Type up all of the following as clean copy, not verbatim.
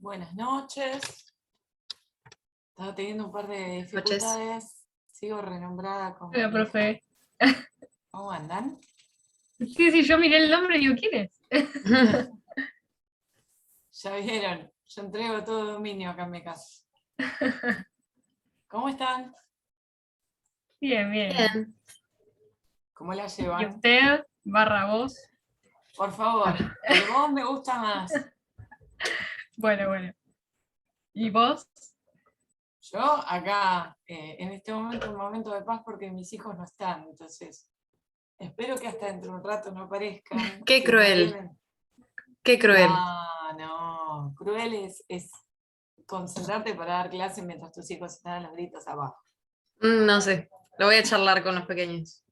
Buenas noches. Estaba teniendo un par de dificultades. Sigo renombrada como... Hola, profe. ¿Cómo andan? Sí, yo miré el nombre y digo, ¿quién es? Ya vieron, yo entrego todo dominio acá en mi casa. ¿Cómo están? Bien. Bien. ¿Cómo la ¿Y llevan? usted, barra vos? Por favor, el vos me gusta más. Bueno. ¿Y vos? Yo acá, en este momento, un momento de paz porque mis hijos no están, entonces espero que hasta dentro de un rato no aparezcan. Qué Si no cruel. vienen- Qué cruel. No, cruel es concentrarte para dar clase mientras tus hijos están a los gritos abajo. No sé. Lo voy a charlar con los pequeños.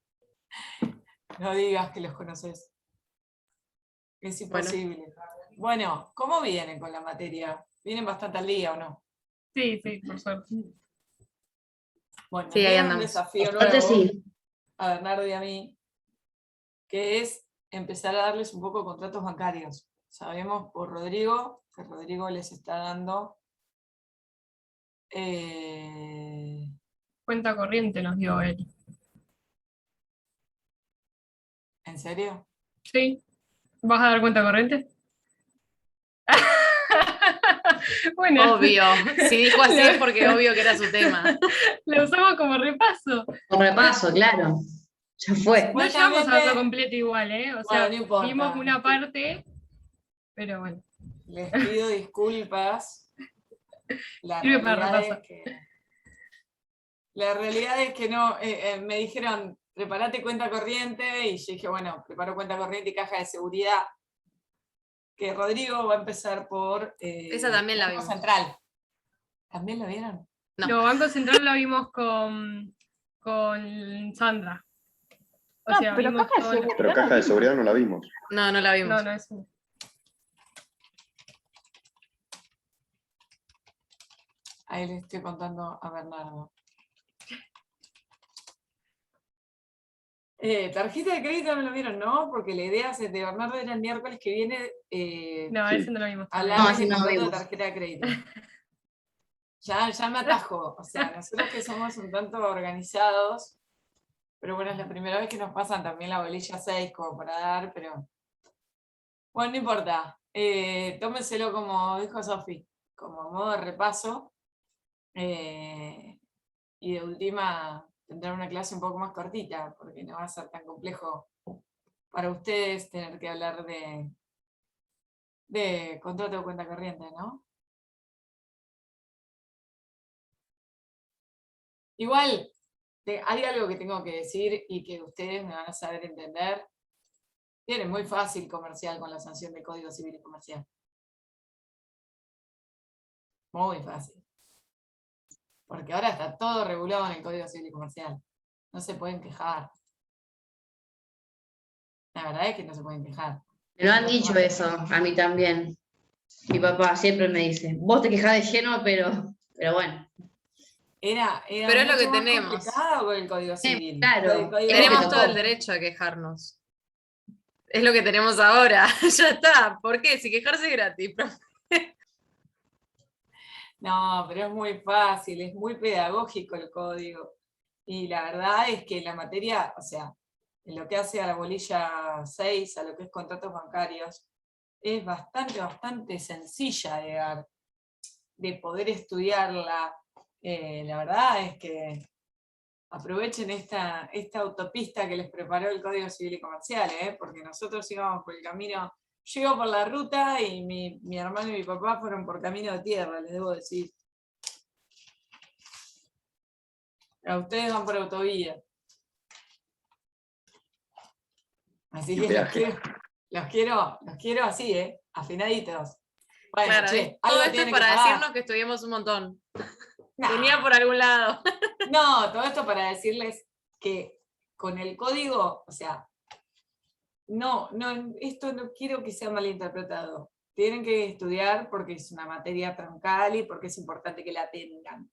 No digas que los conoces. Es Bueno. imposible. Bueno, ¿cómo vienen con la materia? ¿Vienen bastante al día o no? Sí, por suerte. Bueno, Sí, nos ahí dieron un andamos. desafío Aparte nuevo sí. a Bernardo y a mí, que es empezar a darles un poco de contratos bancarios. Sabemos por Rodrigo, que Rodrigo les está dando... Cuenta corriente nos dio él. ¿En serio? ¿Sí? ¿Vas a dar cuenta corriente? Bueno. Obvio. Si dijo así es porque obvio que era su tema. Lo usamos como repaso. Un repaso, claro. Ya fue. No llegamos a verlo completo igual, ¿eh? O sea, Bueno, no importa. vimos una parte, pero bueno. Les pido disculpas. La Sirve para realidad repasar. la realidad es que no, me dijeron, prepárate cuenta corriente, y yo dije, bueno, preparo cuenta corriente y caja de seguridad, que Rodrigo va a empezar por... Esa también la Banco vimos. Central. ¿También lo vieron? No. Banco Central lo vimos con Sandra. O sea, pero vimos caja de todo lo- seguridad. Pero caja de seguridad no la vimos. No la vimos. No, es un... Ahí le estoy contando a Bernardo. Tarjeta de crédito no lo vieron, ¿no? Porque la idea de Bernardo era el miércoles que viene No, Sí. ese no lo vimos. hablar No, de ese no lo contrato de vimos. tarjeta de crédito. Ya me atajo. O sea, nosotros que somos un tanto organizados, pero bueno, es la primera vez que nos pasan también la bolilla 6 como para dar, pero bueno, no importa. Tómenselo como dijo Sofi, como modo de repaso. Y de última tendrán una clase un poco más cortita, porque no va a ser tan complejo para ustedes tener que hablar de contrato de cuenta corriente, ¿no? Igual, hay algo que tengo que decir y que ustedes me van a saber entender. Tienen muy fácil comercial con la sanción del Código Civil y Comercial. Muy fácil. Porque ahora está todo regulado en el Código Civil y Comercial. No se pueden quejar. La verdad es que no se pueden quejar. Me lo han dicho eso, a mí también. Mi papá siempre me dice, vos te quejás de lleno, pero bueno. Era Pero es lo mucho que más tenemos. complicado con el Código Civil. claro. Con el Código Tenemos Penal. todo el derecho a quejarnos. Es lo que tenemos ahora. Ya está. ¿Por qué? Si quejarse es gratis. No, pero es muy fácil, es muy pedagógico el código. Y la verdad es que la materia, o sea, en lo que hace a la bolilla 6, a lo que es contratos bancarios, es bastante sencilla de poder estudiarla. La verdad es que aprovechen esta autopista que les preparó el Código Civil y Comercial, porque nosotros íbamos por el camino, yo iba por la ruta y mi hermano y mi papá fueron por camino de tierra, les debo decir. A ustedes van por autovía. Así Y que peaje. los quiero así, afinaditos. Bueno, Claro, che, todo algo esto es tienen que para pagar. decirnos que estudiamos un montón. No. Venía por algún lado. No, todo esto para decirles que con el código, o sea, no, esto no quiero que sea malinterpretado. Tienen que estudiar porque es una materia troncal y porque es importante que la tengan.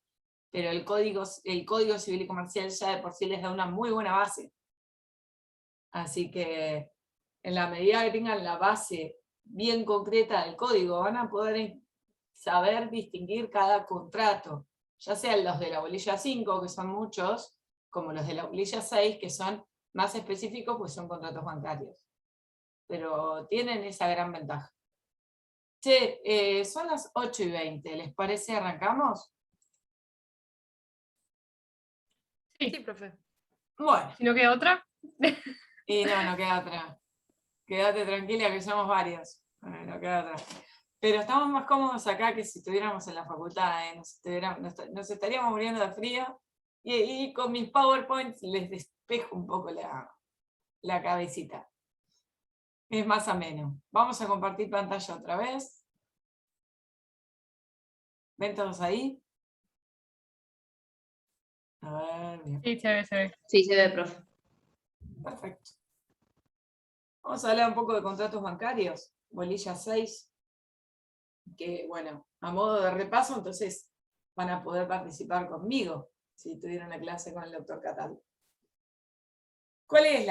Pero el código civil y comercial ya de por sí les da una muy buena base. Así que en la medida que tengan la base bien concreta del código, van a poder saber distinguir cada contrato, ya sean los de la bolilla 5, que son muchos, como los de la bolilla 6, que son más específicos, pues son contratos bancarios. Pero tienen esa gran ventaja. Che, son las 8:20, ¿les parece arrancamos? Sí. Sí, profe. Bueno, Si no queda otra. y no queda otra. Quédate tranquila que somos varios. No queda otra. Pero estamos más cómodos acá que si estuviéramos en la facultad, ¿eh? Nos estaríamos muriendo de frío y con mis PowerPoints les despejo un poco la cabecita. Es más ameno. Vamos a compartir pantalla otra vez. ¿Ven todos ahí? A ver, bien. Sí, se ve, se ve. Sí, se ve, profe. Perfecto. Vamos a hablar un poco de contratos bancarios. Bolilla 6. Que, bueno, a modo de repaso, entonces van a poder participar conmigo, si tuvieron la clase con el doctor Catal. ¿Cuál es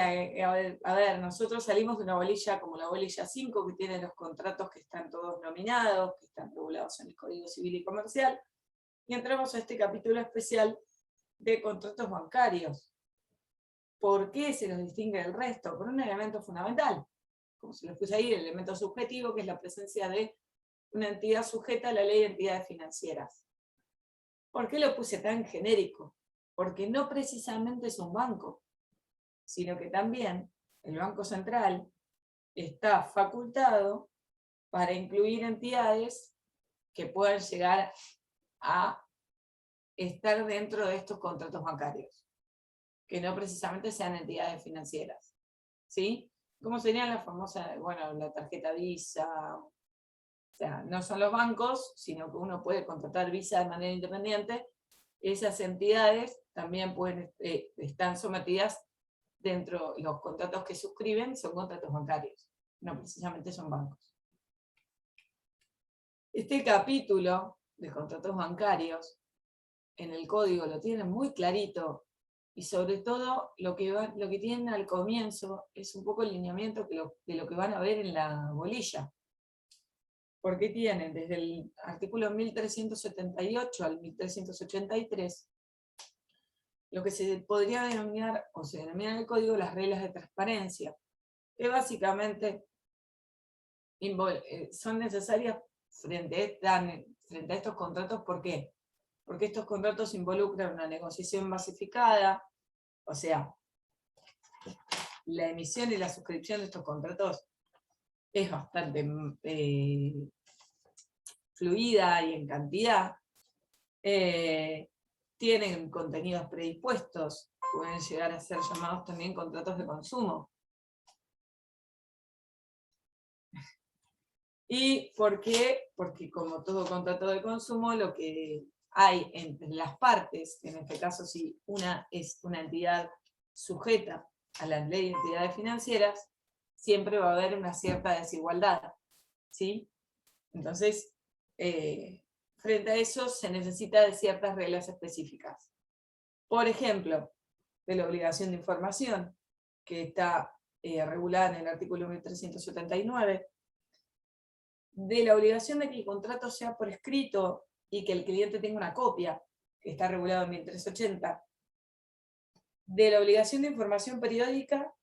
a ver, nosotros salimos de una bolilla como la bolilla 5, que tiene los contratos que están todos nominados, que están regulados en el Código Civil y Comercial, y entramos a este capítulo especial de contratos bancarios. ¿Por qué se los distingue del resto? Por un elemento fundamental, como se los puse ahí, el elemento subjetivo, que es la presencia de una entidad sujeta a la ley de entidades financieras. ¿Por qué lo puse tan genérico? Porque no precisamente es un banco, sino que también el Banco Central está facultado para incluir entidades que puedan llegar a estar dentro de estos contratos bancarios, que no precisamente sean entidades financieras. ¿Sí? ¿Cómo serían las famosas, bueno, la tarjeta Visa? O sea, no son los bancos, sino que uno puede contratar Visa de manera independiente. Esas entidades también están sometidas dentro, los contratos que suscriben son contratos bancarios, no precisamente son bancos. Este capítulo de contratos bancarios, en el código lo tienen muy clarito, y sobre todo lo que tienen al comienzo es un poco el lineamiento de lo que van a ver en la bolilla. Porque tienen desde el artículo 1378 al 1383 lo que se podría denominar, o se denomina en el código, las reglas de transparencia, que básicamente son necesarias frente a estos contratos. ¿Por qué? Porque estos contratos involucran una negociación masificada, o sea, la emisión y la suscripción de estos contratos es bastante fluida y en cantidad, tienen contenidos predispuestos, pueden llegar a ser llamados también contratos de consumo. ¿Y por qué? Porque como todo contrato de consumo, lo que hay entre las partes, en este caso si una es una entidad sujeta a la ley de entidades financieras, siempre va a haber una cierta desigualdad, ¿sí? Entonces, frente a eso se necesita de ciertas reglas específicas. Por ejemplo, de la obligación de información, que está regulada en el artículo 1379, de la obligación de que el contrato sea por escrito y que el cliente tenga una copia, que está regulado en 1380, de la obligación de información periódica,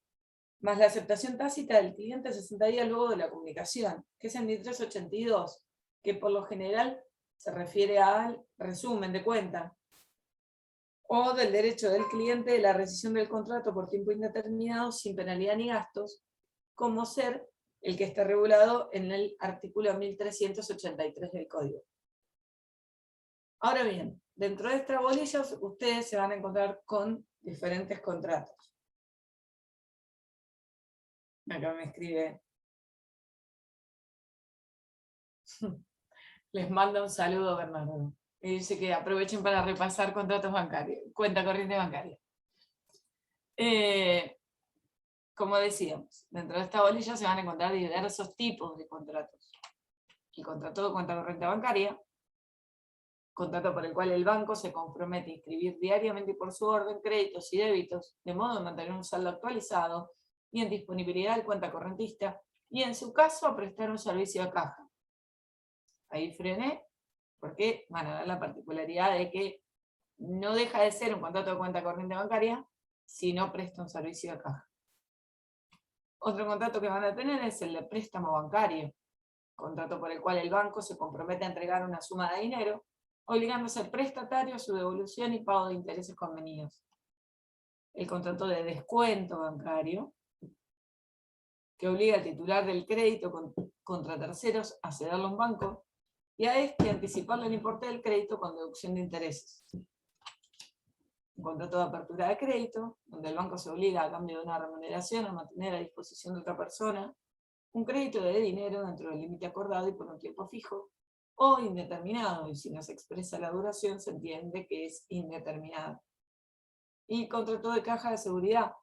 más la aceptación tácita del cliente 60 días luego de la comunicación, que es en 1382, que por lo general se refiere al resumen de cuenta, o del derecho del cliente de la rescisión del contrato por tiempo indeterminado sin penalidad ni gastos, como ser el que está regulado en el artículo 1383 del Código. Ahora bien, dentro de esta bolilla ustedes se van a encontrar con diferentes contratos. Acá me escribe. Les manda un saludo, Bernardo. Y dice que aprovechen para repasar contratos bancarios, cuenta corriente bancaria. Como decíamos, dentro de esta bolilla se van a encontrar diversos tipos de contratos. El contrato de cuenta corriente bancaria, contrato por el cual el banco se compromete a inscribir diariamente por su orden créditos y débitos, de modo de mantener un saldo actualizado y en disponibilidad del cuenta correntista, y en su caso a prestar un servicio de caja. Ahí frené porque van a ver la particularidad de que no deja de ser un contrato de cuenta corriente bancaria si no presta un servicio de caja. Otro contrato que van a tener es el de préstamo bancario, contrato por el cual el banco se compromete a entregar una suma de dinero, obligándose al prestatario a su devolución y pago de intereses convenidos. El contrato de descuento bancario, que obliga al titular del crédito contra terceros a cederlo a un banco, y a este anticiparle el importe del crédito con deducción de intereses. Un contrato de apertura de crédito, donde el banco se obliga a cambio de una remuneración a mantener a disposición de otra persona un crédito de dinero dentro del límite acordado y por un tiempo fijo, o indeterminado, y si no se expresa la duración se entiende que es indeterminado. Y contrato de caja de seguridad.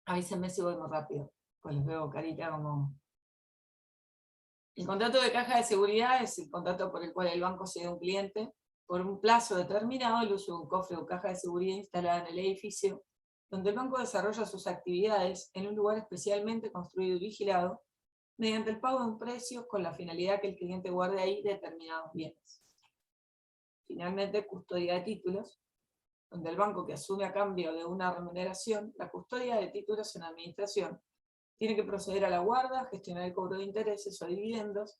Avísenme si voy muy rápido, pues les veo carita como... El contrato de caja de seguridad es el contrato por el cual el banco cede a un cliente por un plazo determinado el uso de un cofre o caja de seguridad instalada en el edificio, donde el banco desarrolla sus actividades en un lugar especialmente construido y vigilado, mediante el pago de un precio con la finalidad que el cliente guarde ahí determinados bienes. Finalmente, custodia de títulos, donde el banco que asume a cambio de una remuneración la custodia de títulos en administración, tiene que proceder a la guarda, gestionar el cobro de intereses o dividendos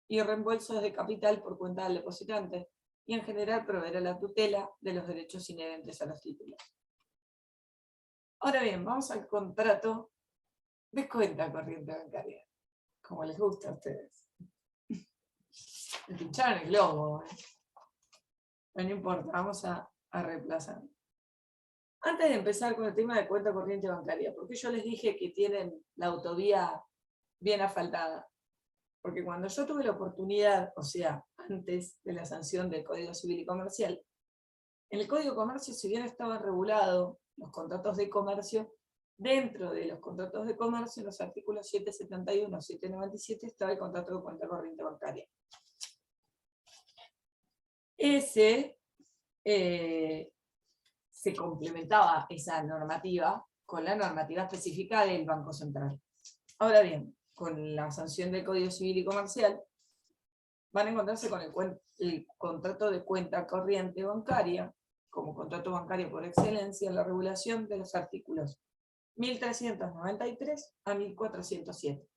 y reembolsos de capital por cuenta del depositante, y en general proveer a la tutela de los derechos inherentes a los títulos. Ahora bien, vamos al contrato de cuenta corriente bancaria, como les gusta a ustedes. Me pincharon el globo, ¿eh? Pero no importa, vamos a reemplazar. Antes de empezar con el tema de cuenta corriente bancaria, porque yo les dije que tienen la autovía bien asfaltada. Porque cuando yo tuve la oportunidad, o sea, antes de la sanción del Código Civil y Comercial, en el Código de Comercio, si bien estaban regulados los contratos de comercio, dentro de los contratos de comercio, en los artículos 771 y 797, estaba el contrato de cuenta corriente bancaria. Ese se complementaba esa normativa con la normativa específica del Banco Central. Ahora bien, con la sanción del Código Civil y Comercial, van a encontrarse con el contrato de cuenta corriente bancaria, como contrato bancario por excelencia, en la regulación de los artículos 1393 a 1407.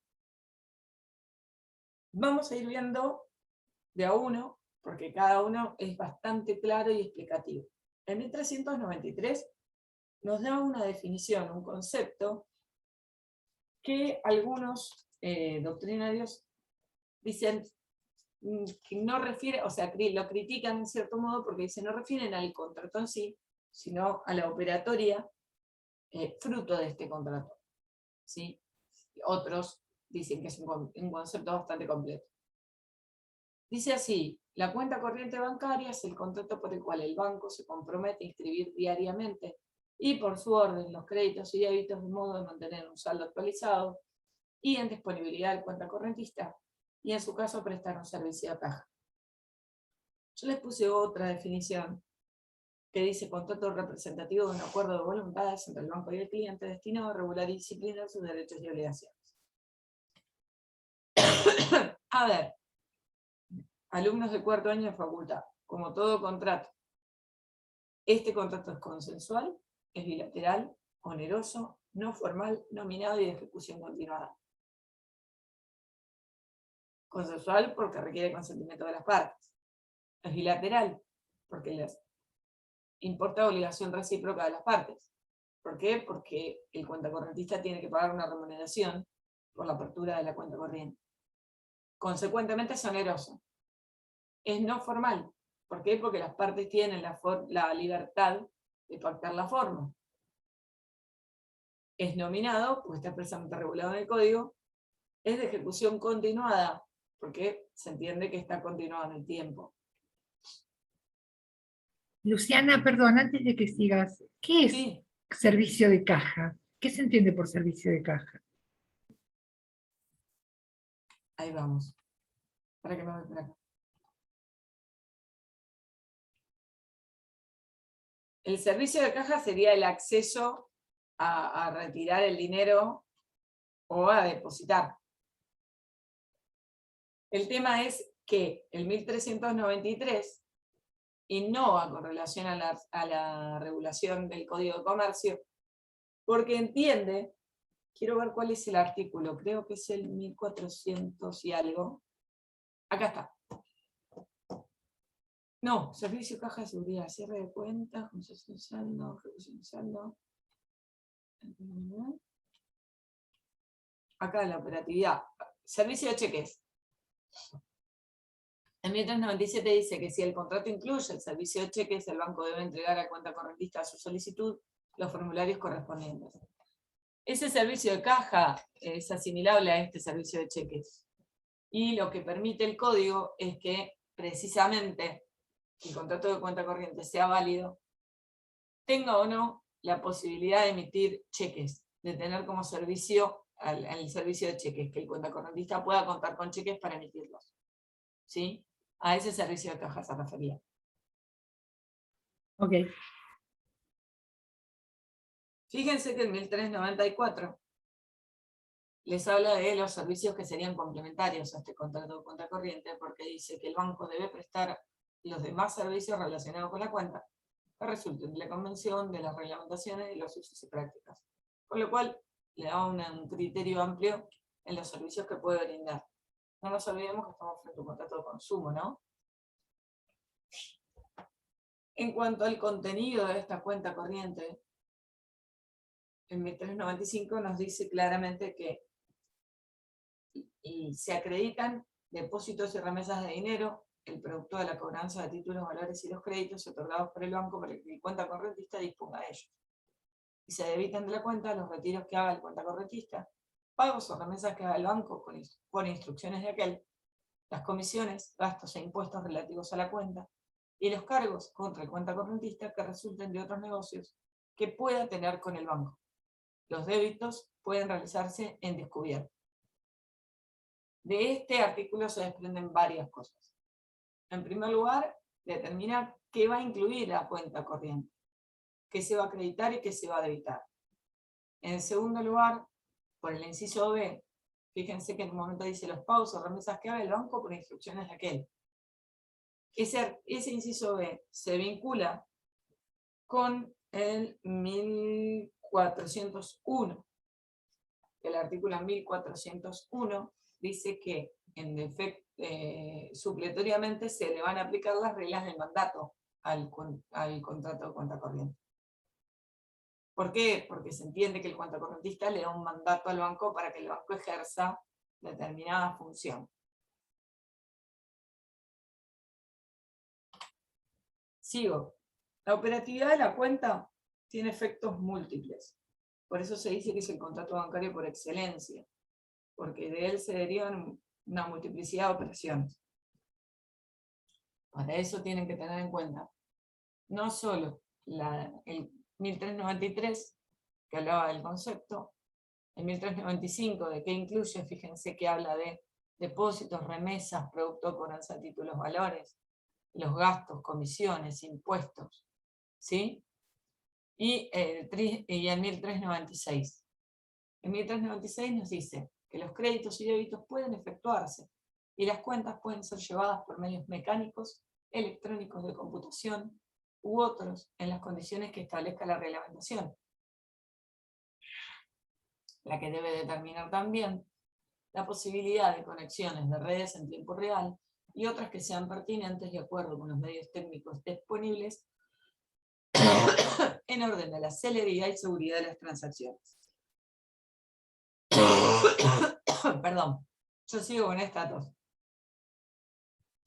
Vamos a ir viendo de a uno, porque cada uno es bastante claro y explicativo. En 1393 nos da una definición, un concepto, que algunos doctrinarios dicen que no refiere, o sea, lo critican en cierto modo porque dicen no refieren al contrato en sí, sino a la operatoria fruto de este contrato. ¿Sí? Otros dicen que es un concepto bastante completo. Dice así: la cuenta corriente bancaria es el contrato por el cual el banco se compromete a inscribir diariamente y por su orden los créditos y débitos de modo de mantener un saldo actualizado y en disponibilidad del cuenta correntista, y en su caso prestar un servicio de caja. Yo les puse otra definición que dice contrato representativo de un acuerdo de voluntades entre el banco y el cliente destinado a regular y disciplinar sus derechos y obligaciones. A ver, alumnos de cuarto año de facultad, como todo contrato, este contrato es consensual, es bilateral, oneroso, no formal, nominado y de ejecución continuada. Consensual porque requiere consentimiento de las partes. Es bilateral porque les importa obligación recíproca de las partes. ¿Por qué? Porque el cuentacorrentista tiene que pagar una remuneración por la apertura de la cuenta corriente. Consecuentemente es oneroso. Es no formal. ¿Por qué? Porque las partes tienen la libertad de pactar la forma. Es nominado, porque está expresamente regulado en el código. Es de ejecución continuada, porque se entiende que está continuado en el tiempo. Luciana, perdón, antes de que sigas, ¿qué es Sí, servicio de caja? ¿Qué se entiende por servicio de caja? ahí vamos. Para que me voy por acá. El servicio de caja sería el acceso a retirar el dinero o a depositar. El tema es que el 1393 innova con relación a la regulación del Código de Comercio, porque entiende, quiero ver cuál es el artículo, creo que es el 1400 y algo. Acá está. No, servicio, caja de seguridad, cierre de cuentas, concesión de saldo, ejecución de saldo. Acá la operatividad. Servicio de cheques. En 1397 dice que si el contrato incluye el servicio de cheques, el banco debe entregar al cuenta correntista a su solicitud los formularios correspondientes. Ese servicio de caja es asimilable a este servicio de cheques. Y lo que permite el código es que precisamente el contrato de cuenta corriente sea válido, tenga o no la posibilidad de emitir cheques, de tener como servicio el servicio de cheques, que el cuentacorrentista pueda contar con cheques para emitirlos. ¿Sí? A ese servicio de caja se refería. Ok. Fíjense que en 1394 les habla de los servicios que serían complementarios a este contrato de cuenta corriente, porque dice que el banco debe prestar los demás servicios relacionados con la cuenta que resulten de la convención, de las reglamentaciones y los usos y prácticas. Con lo cual, le da un criterio amplio en los servicios que puede brindar. No nos olvidemos que estamos frente a un contrato de consumo, ¿no? En cuanto al contenido de esta cuenta corriente, en 1395 nos dice claramente que se acreditan depósitos y remesas de dinero, el producto de la cobranza de títulos, valores y los créditos otorgados por el banco para que el cuenta correntista disponga de ellos. Y se debitan de la cuenta los retiros que haga el cuenta correntista, pagos o remesas que haga el banco por instrucciones de aquel, las comisiones, gastos e impuestos relativos a la cuenta, y los cargos contra el cuenta correntista que resulten de otros negocios que pueda tener con el banco. Los débitos pueden realizarse en descubierto. De este artículo se desprenden varias cosas. En primer lugar, determina qué va a incluir la cuenta corriente, qué se va a acreditar y qué se va a debitar. En segundo lugar, por el inciso B, fíjense que en un momento dice los pagos o remesas que haga el banco por instrucciones de aquel. Ese inciso B se vincula con el 1401. El artículo 1401 dice que supletoriamente se le van a aplicar las reglas del mandato al contrato de cuenta corriente. ¿Por qué? Porque se entiende que el cuentacorrentista le da un mandato al banco para que el banco ejerza determinada función. Sigo. La operatividad de la cuenta tiene efectos múltiples. Por eso se dice que es el contrato bancario por excelencia, porque de él se derivan una multiplicidad de operaciones. Para eso tienen que tener en cuenta no solo el 1393, que hablaba del concepto, el 1395, de qué incluye, fíjense que habla de depósitos, remesas, producto, cobranza, títulos, valores, los gastos, comisiones, impuestos, ¿sí? Y el 1396. El 1396 nos dice que los créditos y débitos pueden efectuarse y las cuentas pueden ser llevadas por medios mecánicos, electrónicos de computación u otros en las condiciones que establezca la reglamentación, la que debe determinar también la posibilidad de conexiones de redes en tiempo real y otras que sean pertinentes de acuerdo con los medios técnicos disponibles en orden de la celeridad y seguridad de las transacciones. Perdón, yo sigo con esta tos.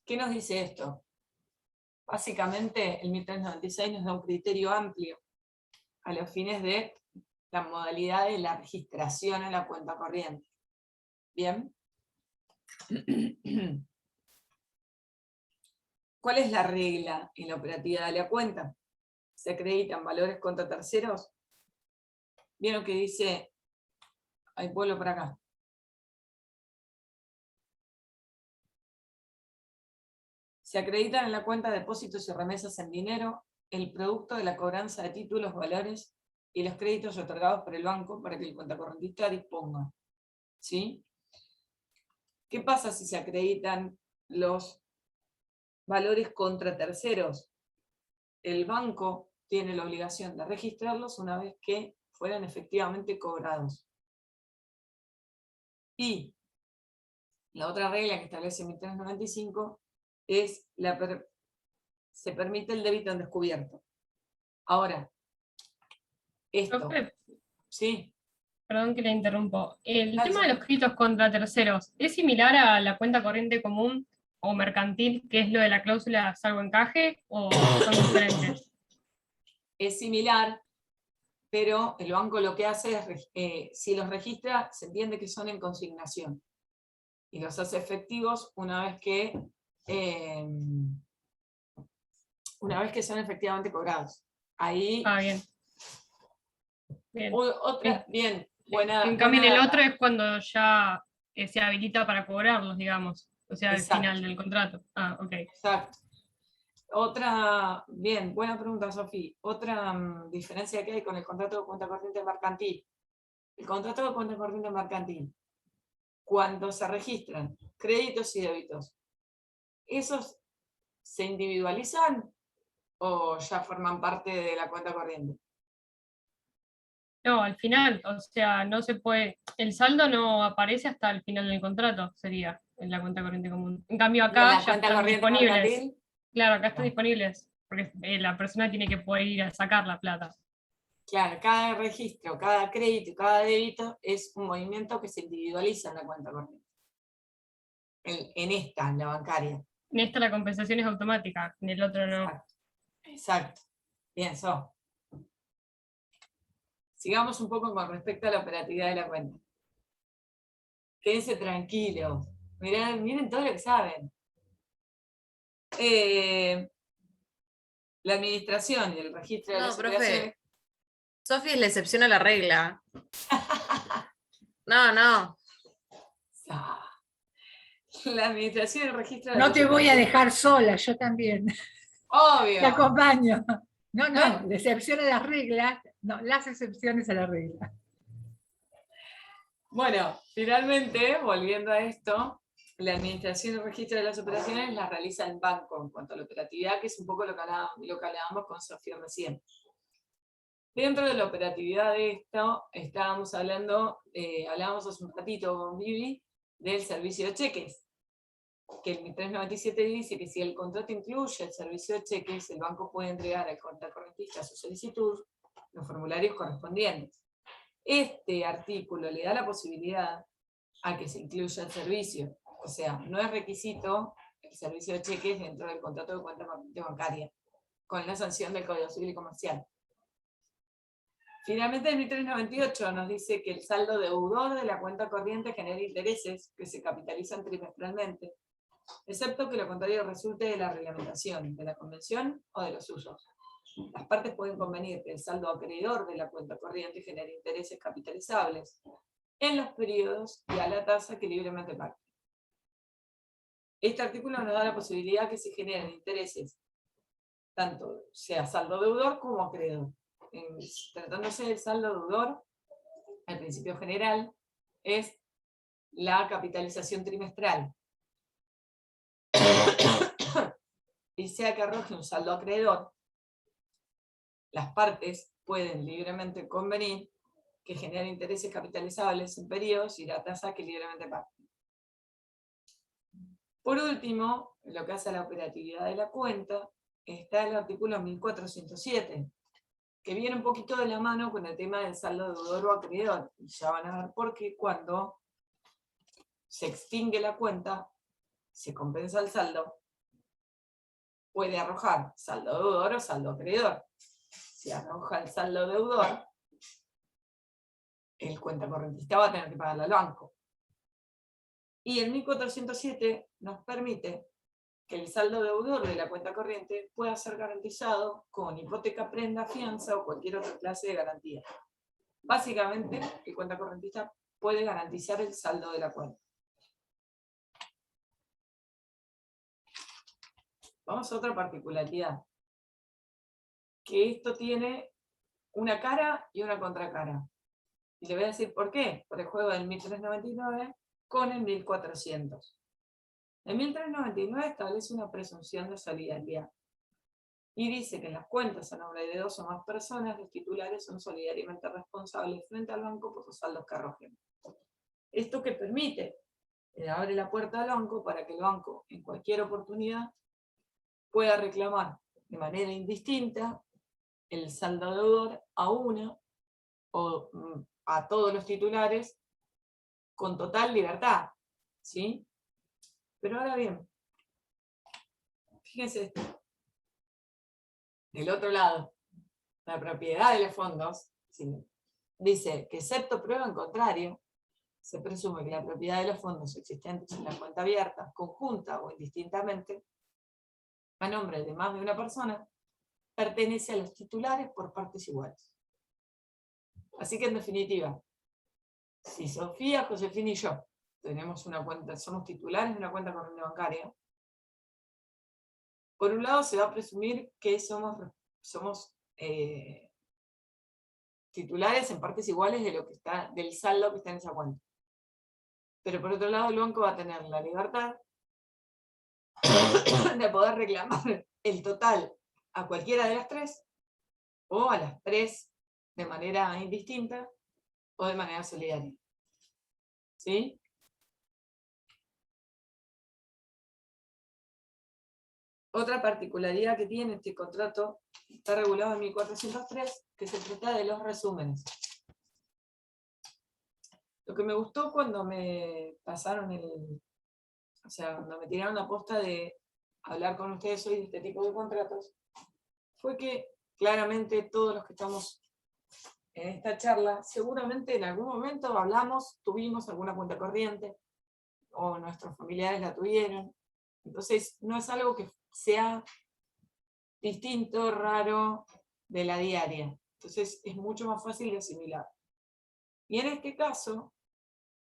¿Qué nos dice esto? Básicamente, el 1396 nos da un criterio amplio a los fines de la modalidad de la registración en la cuenta corriente. ¿Bien? ¿Cuál es la regla en la operatividad de la cuenta? ¿Se acreditan valores contra terceros? ¿Vieron que dice? Hay pueblo por acá. Se acreditan en la cuenta depósitos y remesas en dinero, el producto de la cobranza de títulos, valores y los créditos otorgados por el banco para que el cuentacorrentista disponga. ¿Sí? ¿Qué pasa si se acreditan los valores contra terceros? El banco tiene la obligación de registrarlos una vez que fueran efectivamente cobrados. Y la otra regla que establece 1395 es se permite el débito en descubierto. Ahora, esto, Profe, sí, perdón que le interrumpo. El Dale, tema de los Sofía. créditos contra terceros, ¿es similar a la cuenta corriente común o mercantil, que es lo de la cláusula salvo encaje, o son diferentes? es similar, pero el banco lo que hace es, si los registra, se entiende que son en consignación. Y los hace efectivos una vez que son efectivamente cobrados. Ahí, Ah, bien. Bien. otra, bien, buena. En cambio, en el buena otro es cuando ya se habilita para cobrarlos, digamos. O sea, al Exacto. final del contrato. Ah, ok. Exacto. Otra, bien, buena pregunta, Sofía. Otra diferencia que hay con el contrato de cuenta corriente mercantil. El contrato de cuenta corriente mercantil, cuando se registran créditos y débitos, ¿esos se individualizan o ya forman parte de la cuenta corriente? No, al final, o sea, no se puede. El saldo no aparece hasta el final del contrato, sería en la cuenta corriente común. En cambio, ¿Y en acá la ya cuenta están corriente disponibles. mercantil? Claro, acá están No. disponibles, porque la persona tiene que poder ir a sacar la plata. Claro, cada registro, cada crédito y cada débito es un movimiento que se individualiza en la cuenta corriente. En la bancaria. En esta la compensación es automática, en el otro no. Exacto. Exacto. Bien, sigamos un poco con respecto a la operatividad de la cuenta. Quédense tranquilos. Miren todo lo que saben. La administración y el registro de No, las profe. operaciones. Sofi es la excepción a la regla. No, no. La administración y el registro de No las te voy a operaciones. dejar sola, yo también. Te Obvio. acompaño. No, No. la excepción a las reglas, no, las excepciones a la regla. Bueno, finalmente, volviendo a esto, la administración y el registro de las operaciones la realiza el banco en cuanto a la operatividad, que es un poco lo que hablábamos con Sofía recién. Dentro de la operatividad de esto, hablábamos hace un ratito con Vivi del servicio de cheques, que el 1397 dice que si el contrato incluye el servicio de cheques, el banco puede entregar al contracorrentista su solicitud, los formularios correspondientes. Este artículo le da la posibilidad a que se incluya el servicio. O sea, no es requisito el servicio de cheques dentro del contrato de cuenta corriente bancaria, con la sanción del Código Civil y Comercial. Finalmente, el 1398 nos dice que el saldo deudor de la cuenta corriente genera intereses que se capitalizan trimestralmente, excepto que lo contrario resulte de la reglamentación, de la convención o de los usos. Las partes pueden convenir que el saldo acreedor de la cuenta corriente genere intereses capitalizables en los periodos y a la tasa que libremente pacten. Este artículo nos da la posibilidad que se generen intereses, tanto sea saldo deudor como acreedor. Tratándose del saldo deudor, el principio general es la capitalización trimestral. Y sea que arroje un saldo acreedor, las partes pueden libremente convenir que genere intereses capitalizables en periodos y la tasa que libremente pacten. Por último, lo que hace a la operatividad de la cuenta, está el artículo 1407, que viene un poquito de la mano con el tema del saldo deudor o acreedor. Y ya van a ver por qué cuando se extingue la cuenta, se compensa el saldo, puede arrojar saldo deudor o saldo acreedor. Si arroja el saldo deudor, el cuentacorrentista va a tener que pagarle al banco. Y el 1407 nos permite que el saldo deudor de la cuenta corriente pueda ser garantizado con hipoteca, prenda, fianza o cualquier otra clase de garantía. Básicamente, el cuentacorrentista puede garantizar el saldo de la cuenta. Vamos a otra particularidad. Que esto tiene una cara y una contracara. Y le voy a decir por qué. Por el juego del 1399 con el 1400. El 1399 establece una presunción de solidaridad y dice que en las cuentas a nombre de 2 o más personas, los titulares son solidariamente responsables frente al banco por los saldos que arrojen. ¿Esto qué permite? Abre la puerta al banco para que el banco, en cualquier oportunidad, pueda reclamar de manera indistinta el saldo deudor a una o a todos los titulares con total libertad, ¿sí? Pero ahora bien, fíjense esto. Del otro lado, la propiedad de los fondos, ¿sí? Dice que excepto prueba en contrario, se presume que la propiedad de los fondos existentes en la cuenta abierta, conjunta o indistintamente, a nombre de más de una persona, pertenece a los titulares por partes iguales. Así que en definitiva, si Sofía, Josefina y yo tenemos una cuenta, somos titulares de una cuenta corriente bancaria, por un lado se va a presumir que somos titulares en partes iguales de lo que está, del saldo que está en esa cuenta. Pero por otro lado el banco va a tener la libertad de poder reclamar el total a cualquiera de las tres, o a las tres de manera indistinta, o de manera solidaria. ¿Sí? Otra particularidad que tiene este contrato está regulado en 1403, que se trata de los resúmenes. Lo que me gustó cuando me pasaron cuando me tiraron la posta de hablar con ustedes hoy de este tipo de contratos, fue que claramente todos los que estamos en esta charla, seguramente en algún momento tuvimos alguna cuenta corriente, o nuestros familiares la tuvieron. Entonces no es algo que sea distinto, raro, de la diaria. Entonces es mucho más fácil de asimilar. Y en este caso,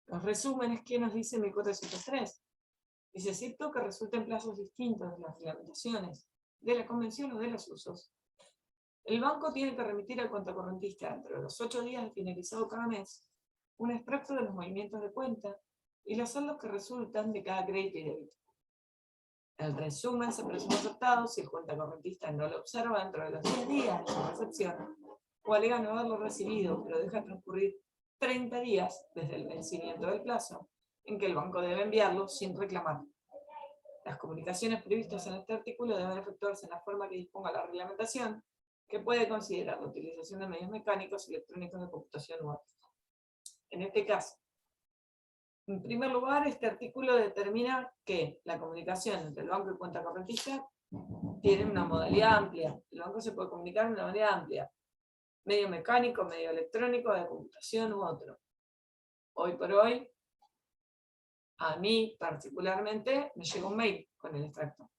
los resúmenes, ¿qué nos dice 1403? Dice, cierto que resulten plazos distintos de las reglamentaciones, de la convención o de los usos, el banco tiene que remitir al cuentacorrentista dentro de los 8 días de finalizado cada mes un extracto de los movimientos de cuenta y los saldos que resultan de cada crédito y débito. El resumen se presume aceptado si el cuentacorrentista no lo observa dentro de los 10 días de su recepción o alega no haberlo recibido, pero deja transcurrir 30 días desde el vencimiento del plazo en que el banco debe enviarlo sin reclamar. Las comunicaciones previstas en este artículo deben efectuarse en la forma que disponga la reglamentación, que puede considerar la utilización de medios mecánicos, electrónicos de computación u otros. En este caso, en primer lugar, este artículo determina que la comunicación entre el banco y cuenta correntista tiene una modalidad amplia. El banco se puede comunicar de una manera amplia. Medio mecánico, medio electrónico, de computación u otro. Hoy por hoy, a mí particularmente, me llega un mail con el extracto.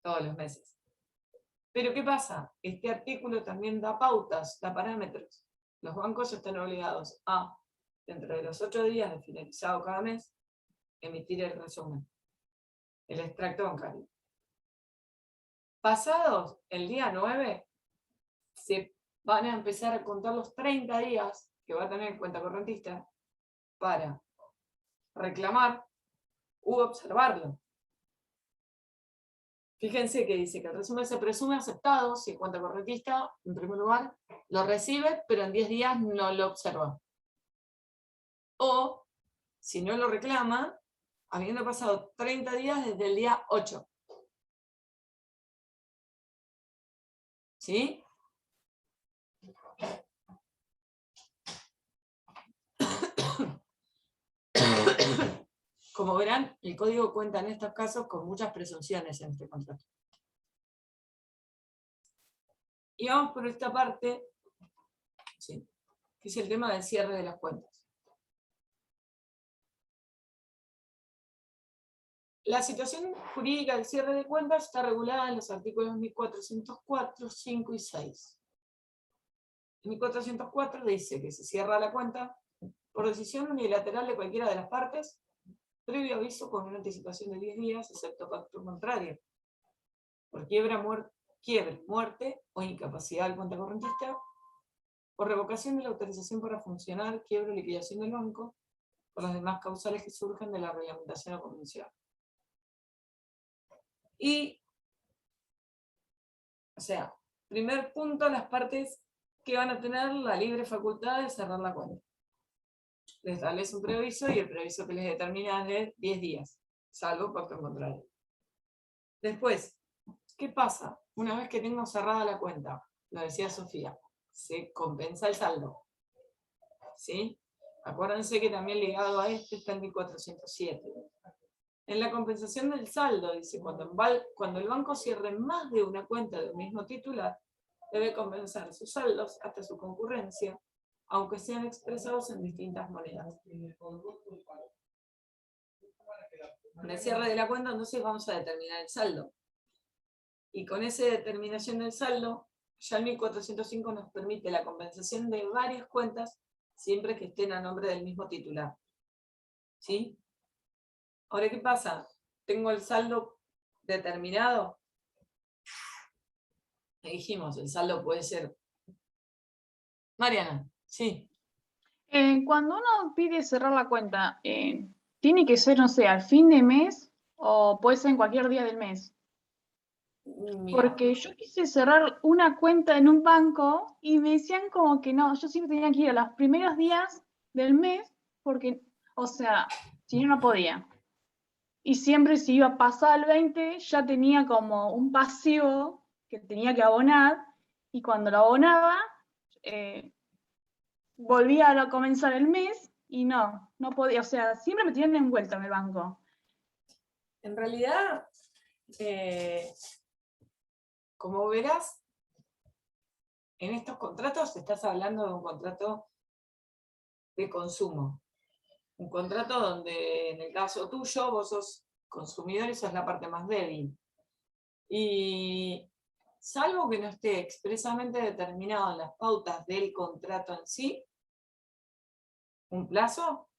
Todos los meses. Pero ¿qué pasa? Este artículo también da pautas, da parámetros. Los bancos están obligados a, dentro de los 8 días de finalizado cada mes, emitir el resumen, el extracto bancario. Pasados el día 9, se van a empezar a contar los 30 días que va a tener el cuenta correntista para reclamar u observarlo. Fíjense que dice que el resumen se presume aceptado si el cuentacorrentista, en primer lugar, lo recibe, pero en 10 días no lo observa. O, si no lo reclama, habiendo pasado 30 días desde el día 8. ¿Sí? Como verán, el código cuenta en estos casos con muchas presunciones en este contrato. Y vamos por esta parte, ¿sí?, que es el tema del cierre de las cuentas. La situación jurídica del cierre de cuentas está regulada en los artículos 1404, 5 y 6. En 1404 dice que se cierra la cuenta por decisión unilateral de cualquiera de las partes, previo aviso con una anticipación de 10 días, excepto factor contrario, por quiebre, muerte o incapacidad del cuentacorrentista, por revocación de la autorización para funcionar, quiebra o liquidación del banco, por las demás causales que surgen de la reglamentación o convención. Y, o sea, primer punto, las partes que van a tener la libre facultad de cerrar la cuenta. Les establece un preaviso y el preaviso que les determina es de 10 días, salvo pacto en contrario. Después, ¿qué pasa? Una vez que tengo cerrada la cuenta, lo decía Sofía, se compensa el saldo. ¿Sí? Acuérdense que también ligado a este está el 1407. En la compensación del saldo, dice, cuando el banco cierre más de una cuenta de un mismo titular, debe compensar sus saldos hasta su concurrencia, aunque sean expresados en distintas monedas. En el cierre de la cuenta, entonces vamos a determinar el saldo. Y con esa determinación del saldo, ya el 1405 nos permite la compensación de varias cuentas siempre que estén a nombre del mismo titular. ¿Sí? Ahora, ¿qué pasa? Tengo el saldo determinado. Dijimos, el saldo puede ser... Mariana, sí. Cuando uno pide cerrar la cuenta, ¿tiene que ser, no sé, al fin de mes o puede ser en cualquier día del mes? Mira, Porque yo quise cerrar una cuenta en un banco y me decían como que no, yo siempre tenía que ir a los primeros días del mes porque, o sea, si no, no podía. Y siempre si iba a pasar el 20 ya tenía como un pasivo que tenía que abonar y cuando lo abonaba volvía a comenzar el mes y no podía, o sea, siempre me tenían envuelta en el banco. en realidad, como verás, en estos contratos estás hablando de un contrato de consumo. Un contrato donde en el caso tuyo vos sos consumidor y sos la parte más débil. Y salvo que no esté expresamente determinado en las pautas del contrato en sí, un plazo,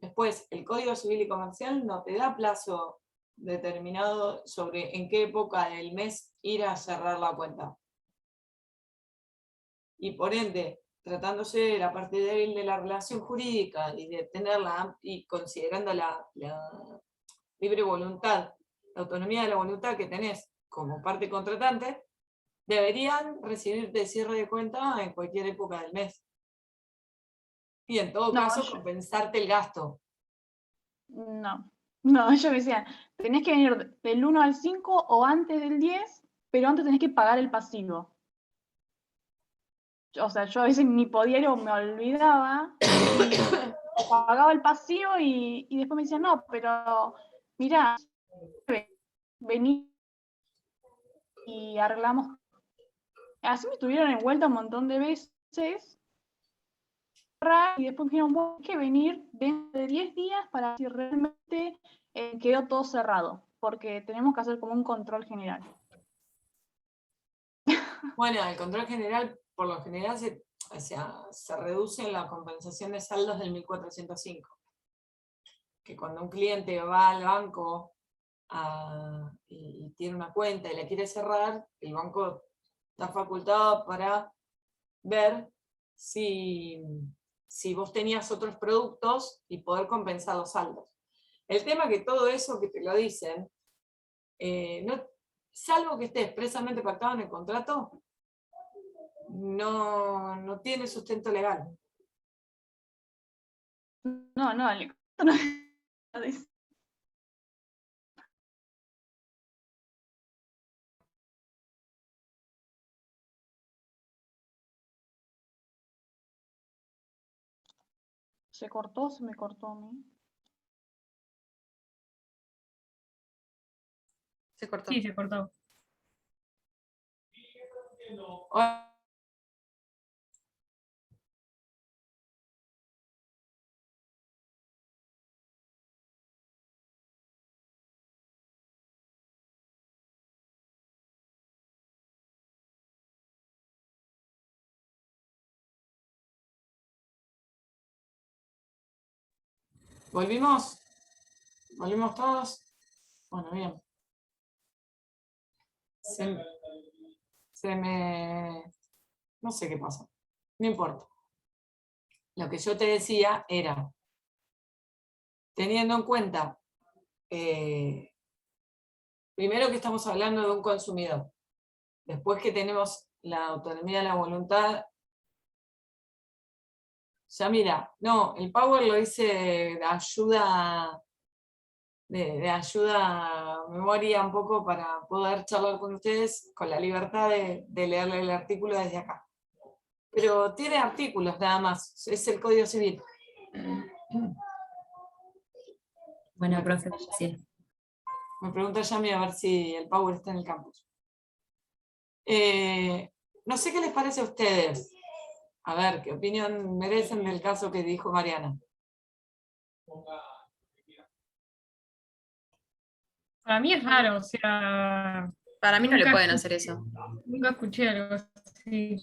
después el Código Civil y Comercial no te da plazo determinado sobre en qué época del mes ir a cerrar la cuenta. Y por ende, tratándose de la parte débil de la relación jurídica y de tenerla y considerando la libre voluntad, la autonomía de la voluntad que tenés como parte contratante, deberían recibirte de cierre de cuenta en cualquier época del mes. Y en todo caso, compensarte el gasto. No, ellos me decían, tenés que venir del 1 al 5 o antes del 10, pero antes tenés que pagar el pasivo. O sea, yo a veces ni podía ir o me olvidaba, y pagaba el pasivo y después me decían, no, pero mirá, vení y arreglamos. Así me estuvieron envuelta un montón de veces y después me dijeron, vos tenés que venir dentro de 10 días para ver si realmente quedó todo cerrado, porque tenemos que hacer como un control general. Bueno, el control general, por lo general, se reduce en la compensación de saldos del 1405. Que cuando un cliente va al banco y tiene una cuenta y la quiere cerrar, el banco está facultado para ver si vos tenías otros productos y poder compensar los saldos. El tema es que todo eso que te lo dicen, salvo que esté expresamente pactado en el contrato, no tiene sustento legal. No, se me cortó a mí. Se cortó. Sí, se cortó. ¿Volvimos? ¿Volvimos todos? Bueno, bien. No sé qué pasó. No importa. Lo que yo te decía era, teniendo en cuenta, primero que estamos hablando de un consumidor, después que tenemos la autonomía de la voluntad, ya mira, no, el Power lo hice de ayuda, de ayuda a memoria un poco para poder charlar con ustedes con la libertad de leerle el artículo desde acá. Pero tiene artículos nada más, es el Código Civil. Bueno, profe, sí. Me pregunta Yami a ver si el Power está en el campus. No sé qué les parece a ustedes. A ver, ¿qué opinión merecen del caso que dijo Mariana? Para mí es raro, o sea, Para mí no le Nunca pueden escuché. hacer eso. nunca escuché algo así.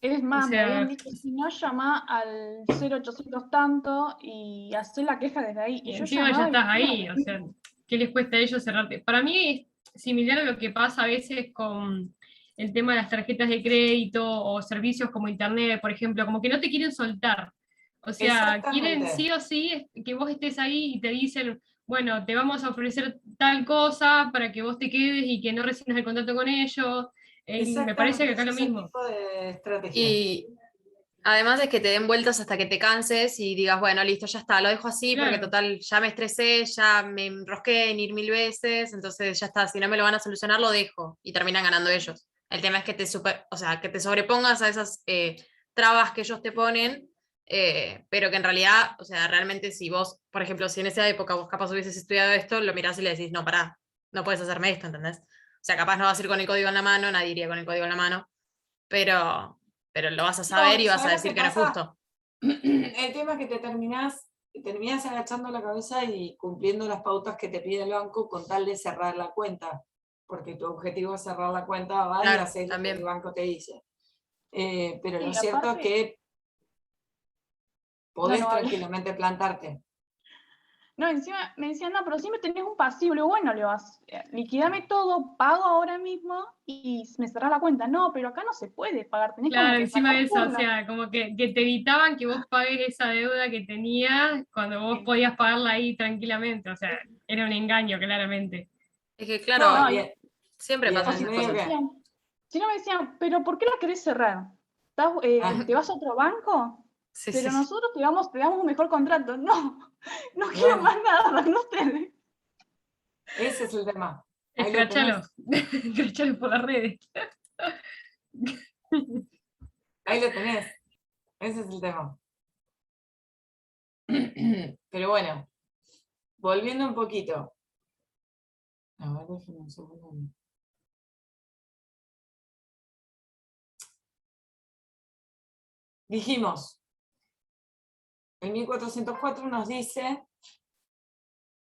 Es más, O me sea, habían dicho, si no, llama al 0800 tanto y hacer la queja desde ahí. Y Y yo encima ya llamaba y estás no, ahí, o sea, ¿qué les cuesta a ellos cerrarte? Para mí es similar a lo que pasa a veces con el tema de las tarjetas de crédito o servicios como internet, por ejemplo, como que no te quieren soltar. O sea, quieren Exactamente. sí o sí que vos estés ahí y te dicen, bueno, te vamos a ofrecer tal cosa para que vos te quedes y que no rescindas el contrato con ellos. Me parece que Exactamente, acá ese lo es el mismo. tipo de estrategia. Y además es que te den vueltas hasta que te canses y digas, bueno, listo, ya está, lo dejo así porque Claro. total ya me estresé, ya me enrosqué en ir 1000 veces, entonces ya está, si no me lo van a solucionar, lo dejo y terminan ganando ellos. El tema es que o sea, que te sobrepongas a esas trabas que ellos te ponen, pero que en realidad, o sea, realmente si vos, por ejemplo, si en esa época vos capaz hubieses estudiado esto, lo mirás y le decís, no, pará, no puedes hacerme esto, ¿entendés? O sea, capaz no vas a ir con el código en la mano, nadie iría con el código en la mano, pero lo vas a saber No, y vas a ¿sabes lo decir que que no es pasa? justo. El tema es que terminás agachando la cabeza y cumpliendo las pautas que te pide el banco con tal de cerrar la cuenta, porque tu objetivo es cerrar la cuenta, vas y Claro, haces lo que también. el banco te dice. Pero lo Y cierto es aparte, que podés no hable. tranquilamente plantarte. No, encima me decían, no, pero siempre tenés un pasivo. Le digo, bueno, le vas, liquidame todo, pago ahora mismo y me cerrás la cuenta. No, pero acá no se puede pagar, tenés como Claro, que encima de sacar eso, o turno. sea, como que te evitaban que vos pagues esa deuda que tenías cuando vos podías pagarla ahí tranquilamente, o sea, era un engaño, claramente. Es que No, claro, No, siempre y en o pasan el si esas no medio me cosas. que... decían, si no me decían, pero ¿por qué la querés cerrar? Ah, ¿Te vas a otro banco? Sí, Pero sí. nosotros te damos un mejor contrato. No, no quiero bueno, más nada con ustedes. ese es el tema. Ahí lo tenés. Escrachalos, escrachalos por las redes. Ahí lo tenés. Ese es el tema. Pero bueno, volviendo un poquito. A ver, déjenme un segundo. Dijimos, el 1404 nos dice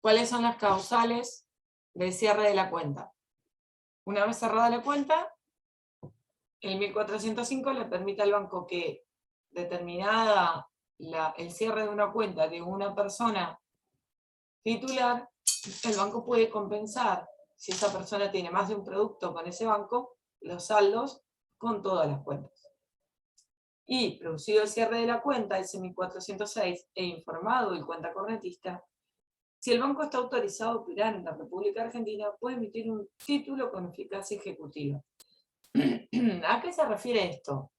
cuáles son las causales del cierre de la cuenta. Una vez cerrada la cuenta, el 1405 le permite al banco que determinada el cierre de una cuenta de una persona titular, el banco puede compensar, si esa persona tiene más de un producto con ese banco, los saldos con todas las cuentas. Y producido el cierre de la cuenta, ese 1406, e informado el cuenta correntista, si el banco está autorizado a operar en la República Argentina, puede emitir un título con eficacia ejecutiva. ¿A qué se refiere esto?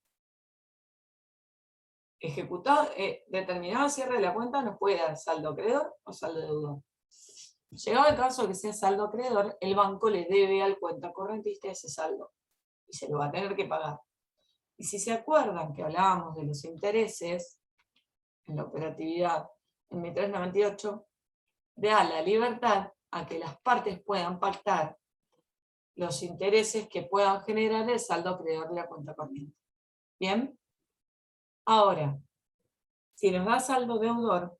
Determinado cierre de la cuenta nos puede dar saldo acreedor o saldo deudor. Llegado el caso de que sea saldo acreedor, el banco le debe al cuenta correntista ese saldo y se lo va a tener que pagar. Y si se acuerdan que hablábamos de los intereses en la operatividad en 1398, da la libertad a que las partes puedan pactar los intereses que puedan generar el saldo acreedor de la cuenta corriente. ¿Bien? Ahora, si nos da saldo deudor,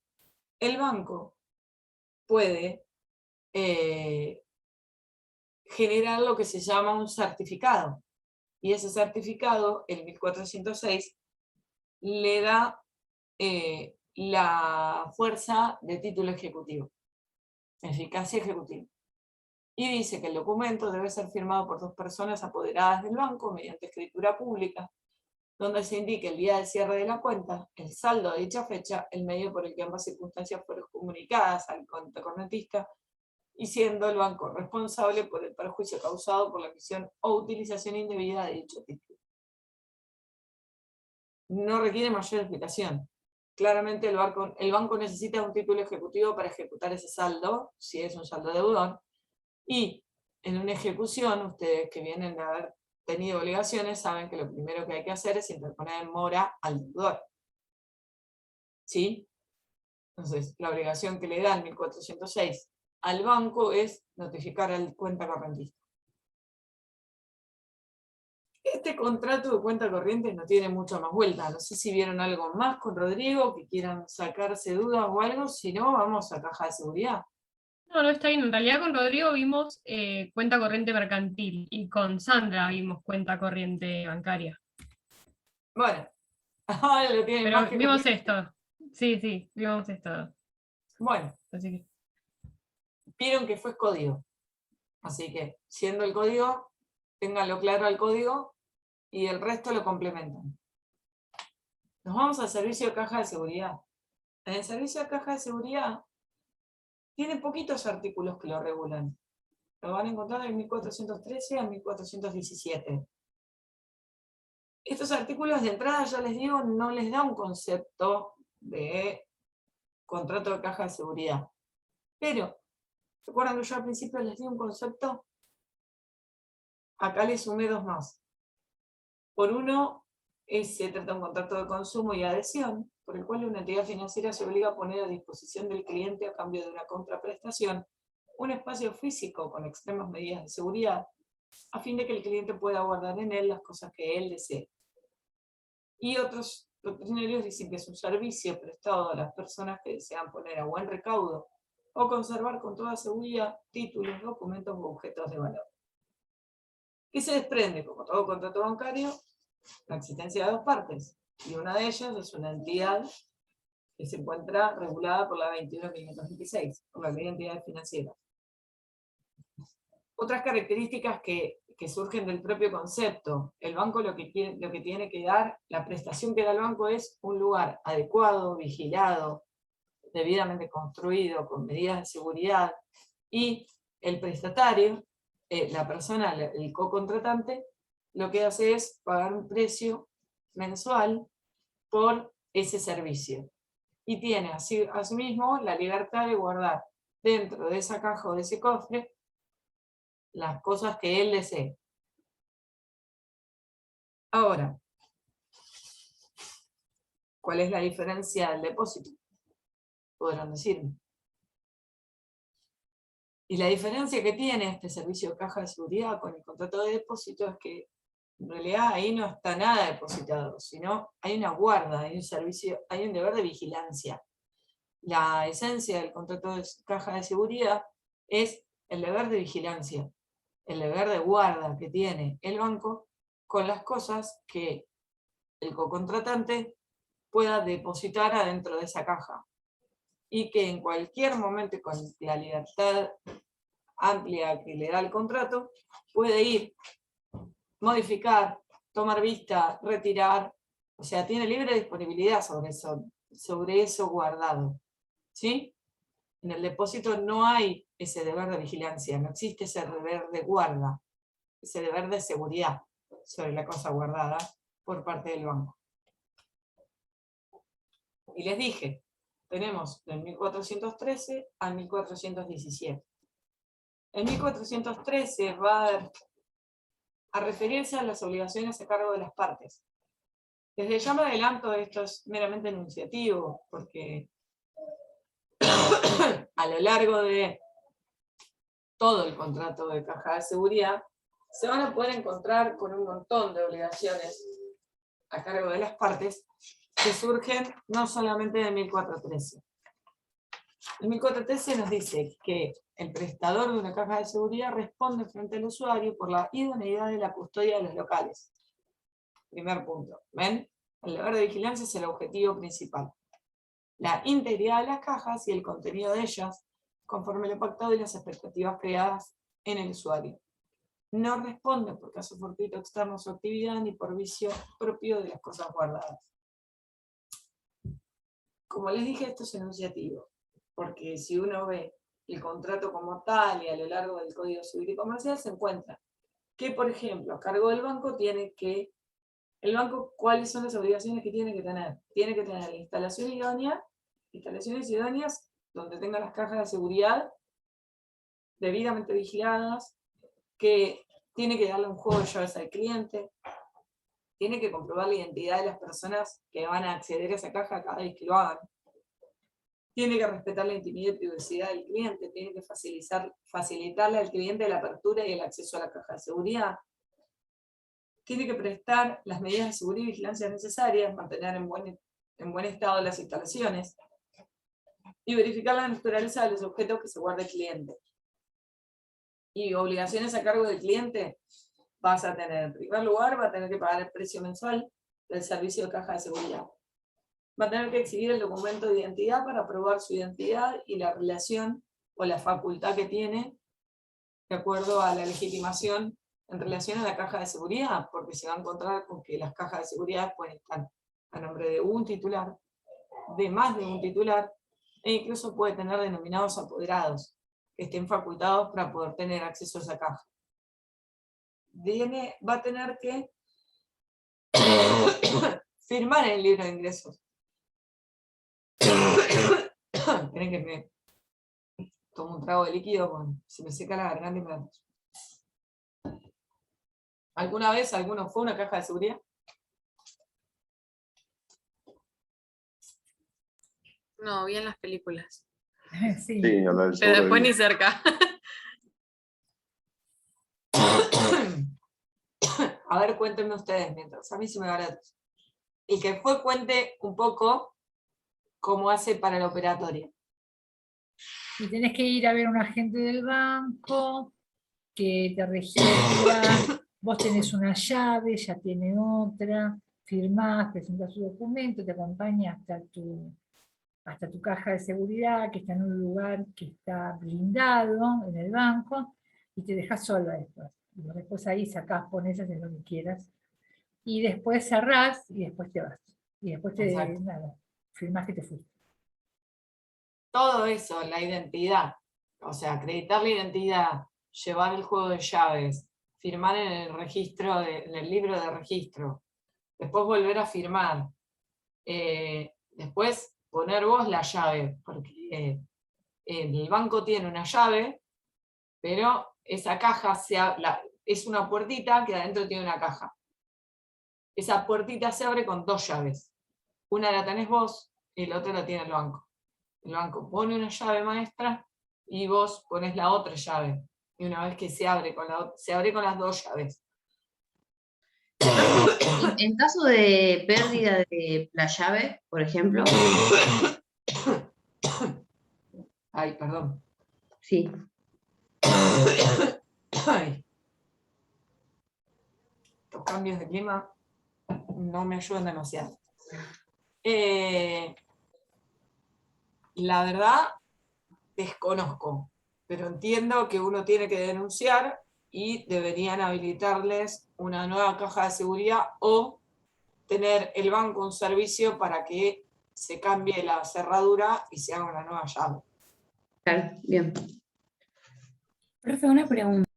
el banco puede generar lo que se llama un certificado. Y ese certificado, el 1406, le da la fuerza de título ejecutivo, eficacia ejecutiva. Y dice que el documento debe ser firmado por dos personas apoderadas del banco mediante escritura pública, donde se indique el día del cierre de la cuenta, el saldo de dicha fecha, el medio por el que ambas circunstancias fueron comunicadas al contracorrentista, y siendo el banco responsable por el perjuicio causado por la emisión o utilización indebida de dicho título. No requiere mayor explicación. Claramente el banco necesita un título ejecutivo para ejecutar ese saldo, si es un saldo deudor, y en una ejecución, ustedes que vienen de haber tenido obligaciones, saben que lo primero que hay que hacer es interponer en mora al deudor. ¿Sí? Entonces, la obligación que le da el 1406 al banco es notificar al cuenta correntista. Este contrato de cuenta corriente no tiene mucho más vuelta. No sé si vieron algo más con Rodrigo, que quieran sacarse dudas o algo. Si no, vamos a caja de seguridad. No, está bien. En realidad con Rodrigo vimos cuenta corriente mercantil y con Sandra vimos cuenta corriente bancaria. Bueno, ahora lo tienen Pero más que vimos claro. esto. Sí, vimos esto. Bueno, Así que, vieron que fue código. Así que, siendo el código, ténganlo claro al código y el resto lo complementan. Nos vamos al servicio de caja de seguridad. En el servicio de caja de seguridad tiene poquitos artículos que lo regulan. Lo van a encontrar en 1413 a 1417. Estos artículos de entrada, ya les digo, no les da un concepto de contrato de caja de seguridad. Pero, ¿recuerdan que yo al principio les di un concepto? Acá les sumé dos más. Por uno, se trata de un contrato de consumo y adhesión, por el cual una entidad financiera se obliga a poner a disposición del cliente a cambio de una contraprestación un espacio físico con extremas medidas de seguridad, a fin de que el cliente pueda guardar en él las cosas que él desee. Y otros doctrinarios dicen que es un servicio prestado a las personas que desean poner a buen recaudo o conservar con toda seguridad títulos, documentos u objetos de valor. ¿Qué se desprende? Como todo contrato bancario, la existencia de dos partes, y una de ellas es una entidad que se encuentra regulada por la 21.526, por la Ley de Entidades Financieras. Otras características que surgen del propio concepto. El banco lo que tiene que dar, la prestación que da el banco es un lugar adecuado, vigilado, debidamente construido, con medidas de seguridad, y el prestatario, la persona, el co-contratante, lo que hace es pagar un precio mensual por ese servicio. Y tiene asimismo la libertad de guardar dentro de esa caja o de ese cofre las cosas que él desee. Ahora, ¿cuál es la diferencia del depósito? Podrán decirme. Y la diferencia que tiene este servicio de caja de seguridad con el contrato de depósito es que en realidad ahí no está nada depositado, sino hay una guarda, hay un servicio, hay un deber de vigilancia. La esencia del contrato de caja de seguridad es el deber de vigilancia, el deber de guarda que tiene el banco con las cosas que el cocontratante pueda depositar adentro de esa caja. Y que en cualquier momento, con la libertad amplia que le da el contrato, puede ir, modificar, tomar vista, retirar, o sea, tiene libre disponibilidad sobre eso guardado. ¿Sí? En el depósito no hay ese deber de vigilancia, no existe ese deber de guarda, ese deber de seguridad sobre la cosa guardada por parte del banco. Y les dije, tenemos del 1413 al 1417. El 1413 va a referirse a las obligaciones a cargo de las partes. Desde ya me adelanto, esto es meramente enunciativo, porque a lo largo de todo el contrato de caja de seguridad, se van a poder encontrar con un montón de obligaciones a cargo de las partes que surgen no solamente de 1413. El 1413 nos dice que el prestador de una caja de seguridad responde frente al usuario por la idoneidad de la custodia de los locales. Primer punto. ¿Ven? El deber de vigilancia es el objetivo principal. La integridad de las cajas y el contenido de ellas, conforme lo pactado y las expectativas creadas en el usuario. no responde por caso fortuito externo a su actividad ni por vicio propio de las cosas guardadas. Como les dije, esto es enunciativo, porque si uno ve el contrato como tal y a lo largo del Código Civil y Comercial se encuentra que, por ejemplo, a cargo del banco el banco, ¿cuáles son las obligaciones que tiene que tener? Tiene que tener instalaciones idóneas donde tenga las cajas de seguridad debidamente vigiladas, que tiene que darle un juego de llaves al cliente, tiene que comprobar la identidad de las personas que van a acceder a esa caja cada vez que lo hagan, tiene que respetar la intimidad y privacidad del cliente, tiene que facilitarle al cliente la apertura y el acceso a la caja de seguridad, tiene que prestar las medidas de seguridad y vigilancia necesarias, mantener en buen estado las instalaciones y verificar la naturaleza de los objetos que se guarda el cliente. Y obligaciones a cargo del cliente, vas a tener, en primer lugar, va a tener que pagar el precio mensual del servicio de caja de seguridad. Va a tener que exhibir el documento de identidad para probar su identidad y la relación o la facultad que tiene de acuerdo a la legitimación en relación a la caja de seguridad, porque se va a encontrar con que las cajas de seguridad pueden estar a nombre de un titular, de más de un titular, e incluso puede tener denominados apoderados, que estén facultados para poder tener acceso a esa caja. Va a tener que firmar en el libro de ingresos. Esperen que me tomo un trago de líquido, se me seca la garganta y me da. ¿Alguna vez alguno fue a una caja de seguridad? No, vi en las películas. Sí. Sí, a la del Pero después sobre- ni cerca. A ver, cuéntenme ustedes mientras, a mí se me va la tos. El que fue, cuente un poco cómo hace para la operatoria. Y tenés que ir a ver a un agente del banco que te registra, vos tenés una llave, ya tiene otra, firmás, presentás su documento, te acompaña hasta tu caja de seguridad, que está en un lugar que está blindado en el banco, y te dejas sola después. Y después ahí sacás, pones, haces lo que quieras. Y después cerrás y después te vas. Y después Exacto. nada, firmás que te fuiste. Todo eso, la identidad, o sea, acreditar la identidad, llevar el juego de llaves, firmar en el registro, en el libro de registro, después volver a firmar, después poner vos la llave, porque el banco tiene una llave, pero esa caja es una puertita que adentro tiene una caja. Esa puertita se abre con 2 llaves. Una la tenés vos y la otra la tiene el banco. El banco pone una llave maestra y vos pones la otra llave. Y una vez que se abre con las 2 llaves. En caso de pérdida de la llave, por ejemplo, Ay, perdón. sí. Ay. Estos cambios de clima no me ayudan demasiado. La verdad, desconozco, pero entiendo que uno tiene que denunciar y deberían habilitarles una nueva caja de seguridad o tener el banco un servicio para que se cambie la cerradura y se haga una nueva llave. Claro, bien. Profe, una pregunta.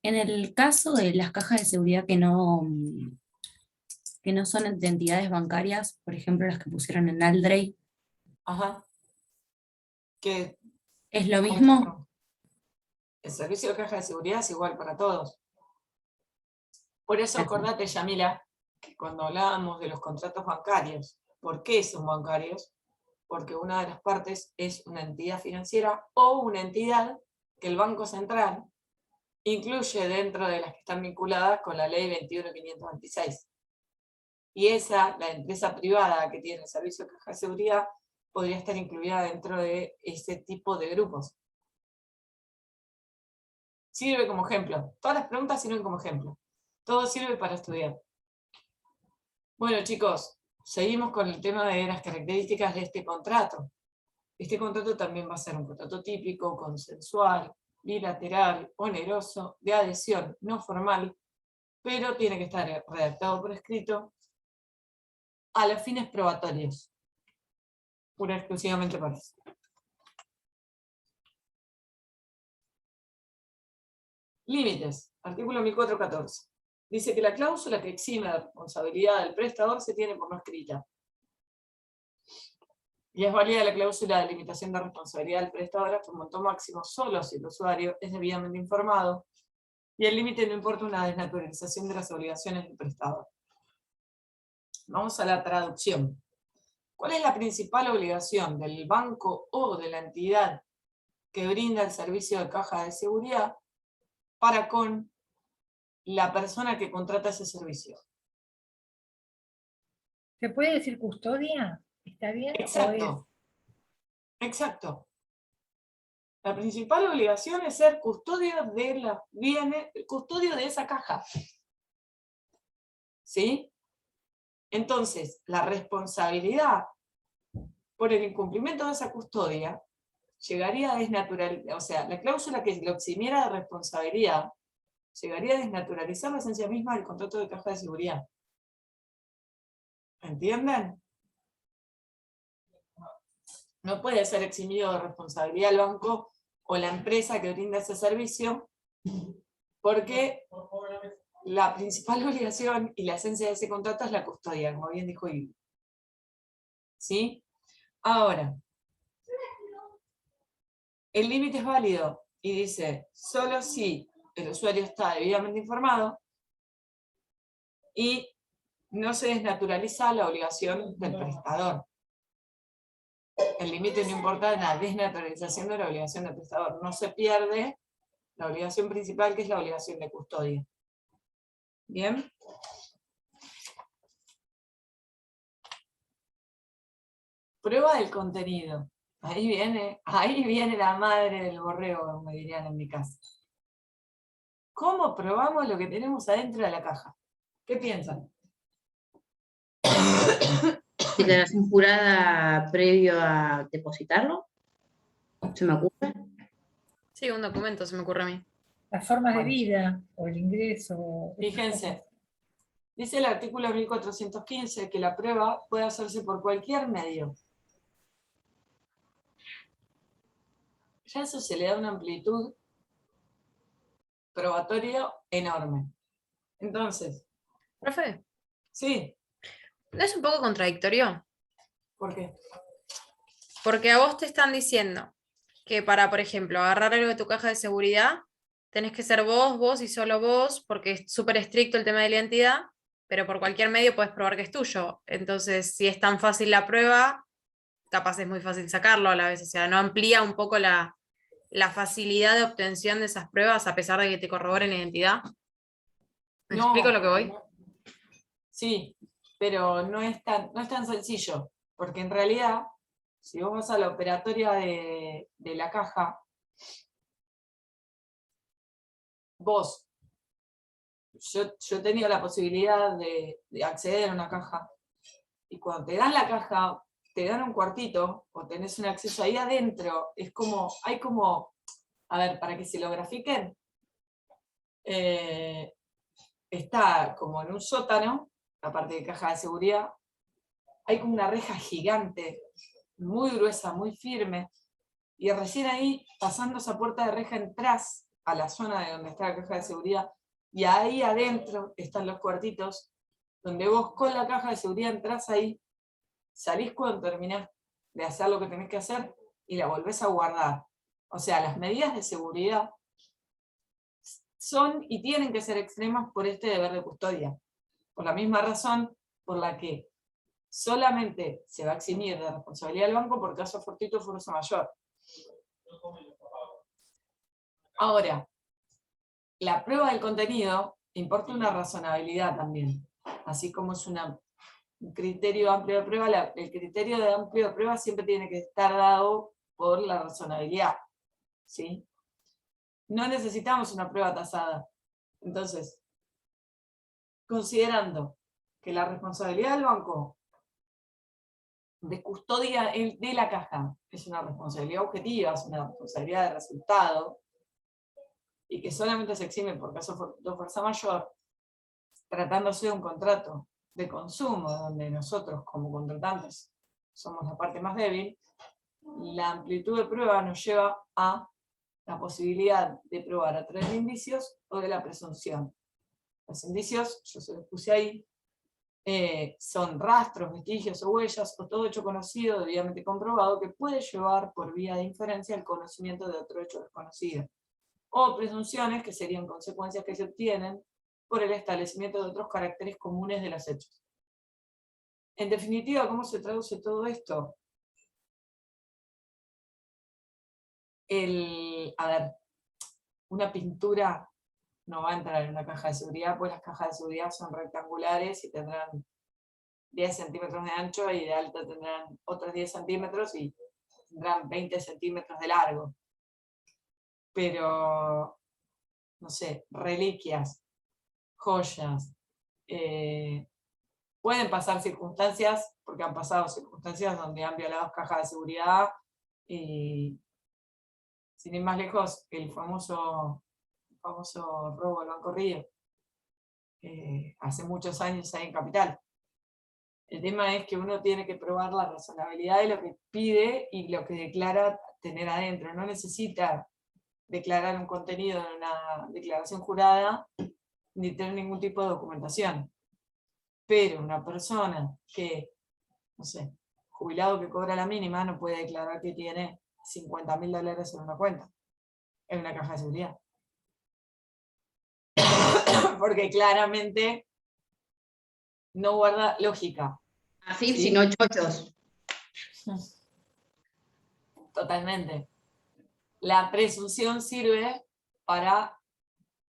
En el caso de las cajas de seguridad que no son de entidades bancarias, por ejemplo las que pusieron en Aldrey, Ajá. ¿Qué? ¿es lo mismo? El servicio de caja de seguridad es igual para todos. Por eso acordate, Yamila, que cuando hablábamos de los contratos bancarios, ¿por qué son bancarios? Porque una de las partes es una entidad financiera o una entidad que el Banco Central incluye dentro de las que están vinculadas con la ley 21.526. Y la empresa privada que tiene el servicio de caja de seguridad, podría estar incluida dentro de ese tipo de grupos. Sirve como ejemplo. Todas las preguntas sirven como ejemplo. Todo sirve para estudiar. Bueno, chicos, seguimos con el tema de las características de este contrato. Este contrato también va a ser un contrato típico, consensual, bilateral, oneroso, de adhesión no formal, pero tiene que estar redactado por escrito a los fines probatorios, pura y exclusivamente para eso. Límites, artículo 1414. Dice que la cláusula que exime la responsabilidad del prestador se tiene por no escrita. Y es válida la cláusula de limitación de responsabilidad del prestador hasta un monto máximo solo si el usuario es debidamente informado y el límite no importa una desnaturalización de las obligaciones del prestador. Vamos a la traducción. ¿Cuál es la principal obligación del banco o de la entidad que brinda el servicio de caja de seguridad para con la persona que contrata ese servicio? ¿Se puede decir custodia? ¿Está bien? Exacto. Exacto. La principal obligación es ser custodio de los bienes, custodio de esa caja. ¿Sí? Entonces, la responsabilidad por el incumplimiento de esa custodia llegaría a desnaturalizar, o sea, la cláusula que lo eximiera de responsabilidad llegaría a desnaturalizar la esencia misma del contrato de caja de seguridad. ¿Entienden? No puede ser eximido de responsabilidad el banco o la empresa que brinda ese servicio, porque la principal obligación y la esencia de ese contrato es la custodia, como bien dijo Ivo. ¿Sí? Ahora, el límite es válido y dice, solo si el usuario está debidamente informado y no se desnaturaliza la obligación del prestador. El límite no importa en la desnaturalización de la obligación del prestador. No se pierde la obligación principal, que es la obligación de custodia. ¿Bien? Prueba del contenido. Ahí viene la madre del borrego, me dirían en mi casa. ¿Cómo probamos lo que tenemos adentro de la caja? ¿Qué piensan? Declaración jurada previo a depositarlo. ¿Se me ocurre? Sí, un documento se me ocurre a mí. Las formas de Bueno. vida, o el ingreso. Fíjense, dice el artículo 1415 que la prueba puede hacerse por cualquier medio. Ya eso se le da una amplitud probatoria enorme. Entonces, Profe, sí, ¿no es un poco contradictorio? ¿por qué? Porque a vos te están diciendo que para, por ejemplo, agarrar algo de tu caja de seguridad, tenés que ser vos y solo vos, porque es súper estricto el tema de la identidad, pero por cualquier medio puedes probar que es tuyo. Entonces, si es tan fácil la prueba, capaz es muy fácil sacarlo a la vez. O sea, no amplía un poco la facilidad de obtención de esas pruebas a pesar de que te corroboren la identidad. ¿Me explico lo que voy? Sí, pero no es tan sencillo, porque en realidad, si vos vas a la operatoria de la caja, yo he tenido la posibilidad de acceder a una caja, y cuando te dan la caja, te dan un cuartito, o tenés un acceso ahí adentro, hay como, a ver, para que se lo grafiquen, está como en un sótano, la parte de caja de seguridad, hay como una reja gigante, muy gruesa, muy firme, y recién ahí, pasando esa puerta de reja, entras a la zona de donde está la caja de seguridad, y ahí adentro están los cuartitos, donde vos con la caja de seguridad entras ahí, salís cuando terminás de hacer lo que tenés que hacer, y la volvés a guardar. O sea, las medidas de seguridad son y tienen que ser extremas por este deber de custodia. Por la misma razón por la que solamente se va a eximir de responsabilidad del banco por caso fortuito o fuerza mayor. Ahora, la prueba del contenido importa una razonabilidad también, así como es un criterio amplio de prueba, el criterio de amplio de prueba siempre tiene que estar dado por la razonabilidad, ¿sí? No necesitamos una prueba tasada. Entonces, considerando que la responsabilidad del banco de custodia de la caja es una responsabilidad objetiva, es una responsabilidad de resultado, y que solamente se exime por caso de fuerza mayor, tratándose de un contrato de consumo, donde nosotros como contratantes somos la parte más débil, la amplitud de prueba nos lleva a la posibilidad de probar a través de indicios o de la presunción. Los indicios, yo se los puse ahí, son rastros, vestigios o huellas, o todo hecho conocido, debidamente comprobado, que puede llevar por vía de inferencia al conocimiento de otro hecho desconocido. O presunciones, que serían consecuencias que se obtienen por el establecimiento de otros caracteres comunes de los hechos. En definitiva, ¿cómo se traduce todo esto? A ver, una pintura no va a entrar en una caja de seguridad, pues las cajas de seguridad son rectangulares y tendrán 10 centímetros de ancho y de alto tendrán otros 10 centímetros y tendrán 20 centímetros de largo. Pero, no sé, reliquias, joyas, pueden pasar circunstancias, porque han pasado circunstancias donde han violado cajas de seguridad y, sin ir más lejos, el famoso robo del Banco Río, hace muchos años ahí en Capital. El tema es que uno tiene que probar la razonabilidad de lo que pide y lo que declara tener adentro. No necesita declarar un contenido en una declaración jurada ni tener ningún tipo de documentación. Pero una persona que, no sé, jubilado que cobra la mínima, no puede declarar que tiene $50.000 en una cuenta, en una caja de seguridad. Porque claramente no guarda lógica. Así, ¿sí? sino chochos. Totalmente. La presunción sirve para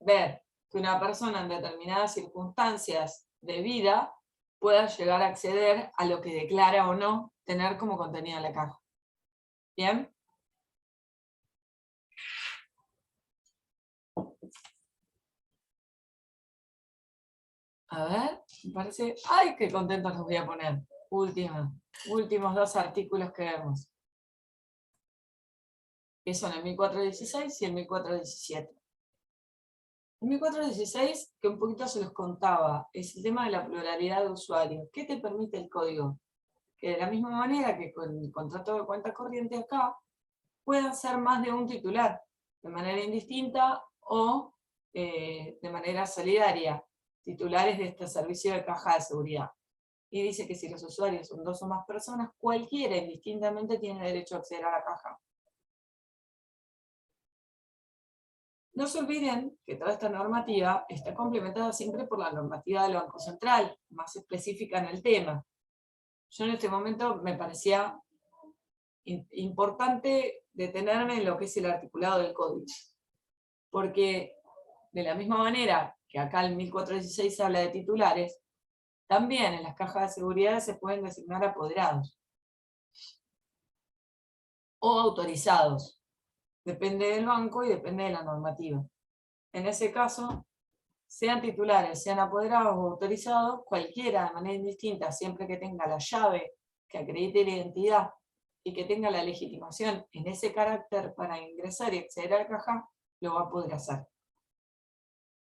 ver que una persona en determinadas circunstancias de vida pueda llegar a acceder a lo que declara o no tener como contenido en la caja. ¿Bien? A ver, me parece... ¡Ay, qué contentos los voy a poner! Últimos 2 artículos que vemos. Que son el 1416 y el 1417. El 1416, que un poquito se los contaba, es el tema de la pluralidad de usuarios. ¿Qué te permite el código? Que de la misma manera que con el contrato de cuenta corriente acá, puedan ser más de un titular, de manera indistinta o de manera solidaria, titulares de este servicio de caja de seguridad. Y dice que si los usuarios son 2 o más personas, cualquiera indistintamente tiene derecho a acceder a la caja. No se olviden que toda esta normativa está complementada siempre por la normativa del Banco Central, más específica en el tema. Yo en este momento me parecía importante detenerme en lo que es el articulado del código. Porque de la misma manera que acá el 1416 habla de titulares, también en las cajas de seguridad se pueden designar apoderados o autorizados. Depende del banco y depende de la normativa. En ese caso, sean titulares, sean apoderados o autorizados, cualquiera de manera indistinta, siempre que tenga la llave que acredite la identidad y que tenga la legitimación en ese carácter para ingresar y acceder a la caja, lo va a poder hacer.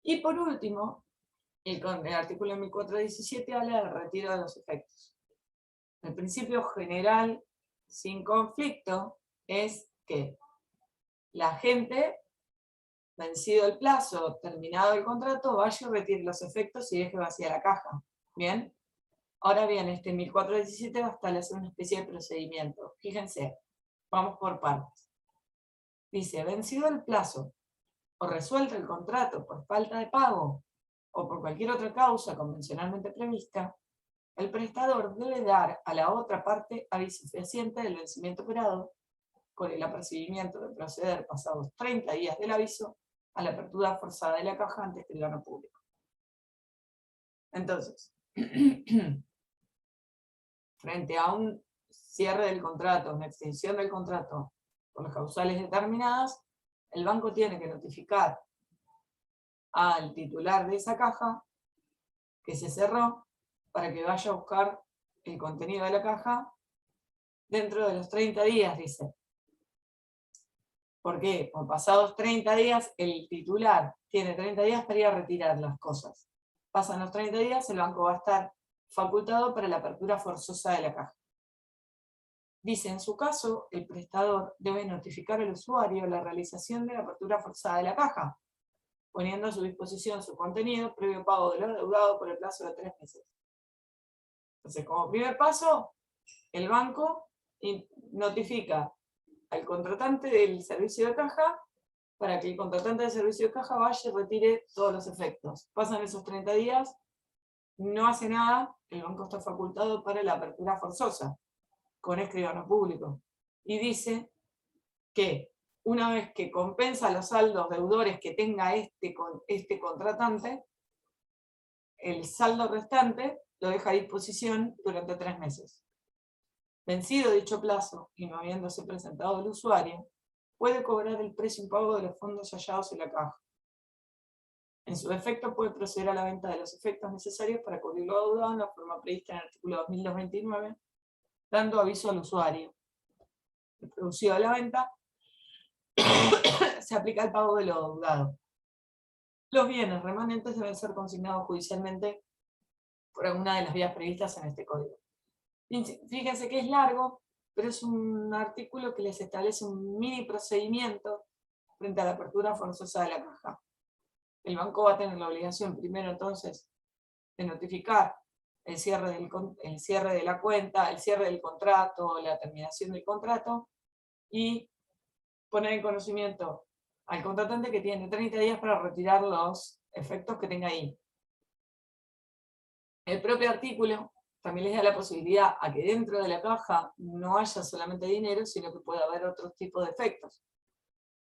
Y por último, el artículo 1417 habla del retiro de los efectos. El principio general sin conflicto es que la gente, vencido el plazo, terminado el contrato, vaya y retire los efectos y deje vacía la caja. ¿Bien? Ahora bien, este 1417 va a establecer una especie de procedimiento. Fíjense, vamos por partes. Dice, vencido el plazo o resuelto el contrato por falta de pago o por cualquier otra causa convencionalmente prevista, el prestador debe dar a la otra parte aviso fehaciente del vencimiento operado con el apercibimiento de proceder pasados 30 días del aviso a la apertura forzada de la caja ante escribano público. Entonces, frente a un cierre del contrato, una extensión del contrato por las causales determinadas, el banco tiene que notificar al titular de esa caja que se cerró para que vaya a buscar el contenido de la caja dentro de los 30 días, dice. ¿Por qué? Porque pasados 30 días, el titular tiene 30 días para ir a retirar las cosas. Pasan los 30 días, el banco va a estar facultado para la apertura forzosa de la caja. Dice, en su caso, el prestador debe notificar al usuario la realización de la apertura forzada de la caja, poniendo a su disposición su contenido previo pago de lo adeudado por el plazo de 3 meses. Entonces, como primer paso, el banco notifica al contratante del servicio de caja para que el contratante del servicio de caja vaya y retire todos los efectos. Pasan esos 30 días, no hace nada, el banco está facultado para la apertura forzosa con escribano público. Y dice que una vez que compensa los saldos deudores que tenga este contratante, el saldo restante lo deja a disposición durante 3 meses. Vencido dicho plazo y no habiéndose presentado el usuario, puede cobrar el precio impago de los fondos hallados en la caja. En su defecto puede proceder a la venta de los efectos necesarios para cubrir lo adeudado en la forma prevista en el artículo 2229, dando aviso al usuario. El producido de la venta se aplica el pago de lo adeudado. Los bienes remanentes deben ser consignados judicialmente por alguna de las vías previstas en este código. Fíjense que es largo, pero es un artículo que les establece un mini procedimiento frente a la apertura forzosa de la caja. El banco va a tener la obligación, primero entonces, de notificar el cierre de la cuenta, el cierre del contrato, la terminación del contrato, y poner en conocimiento al contratante que tiene 30 días para retirar los efectos que tenga ahí. El propio artículo también les da la posibilidad a que dentro de la caja no haya solamente dinero, sino que pueda haber otros tipos de efectos.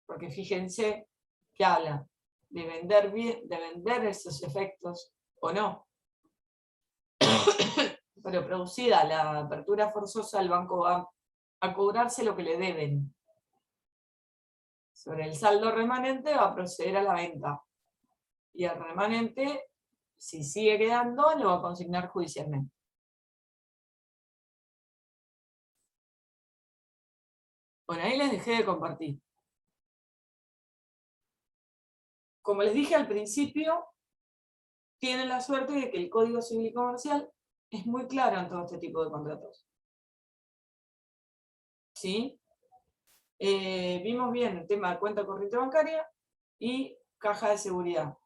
Porque fíjense que habla de vender esos efectos o no. Pero producida la apertura forzosa, el banco va a cobrarse lo que le deben. Sobre el saldo remanente va a proceder a la venta. Y el remanente, si sigue quedando, lo va a consignar judicialmente. Bueno, ahí les dejé de compartir. Como les dije al principio, tienen la suerte de que el Código Civil y Comercial es muy claro en todo este tipo de contratos. ¿Sí? Vimos bien el tema de cuenta corriente bancaria y caja de seguridad.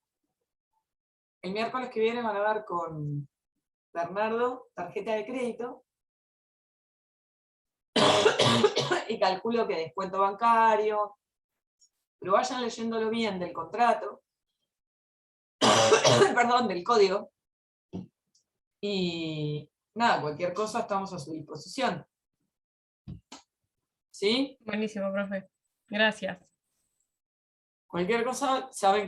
El miércoles que viene van a ver con Bernardo tarjeta de crédito y calculo que descuento bancario, pero vayan leyéndolo bien del contrato, perdón, del código, y nada, cualquier cosa estamos a su disposición. ¿Sí? Buenísimo, profe. Gracias. Cualquier cosa, saben que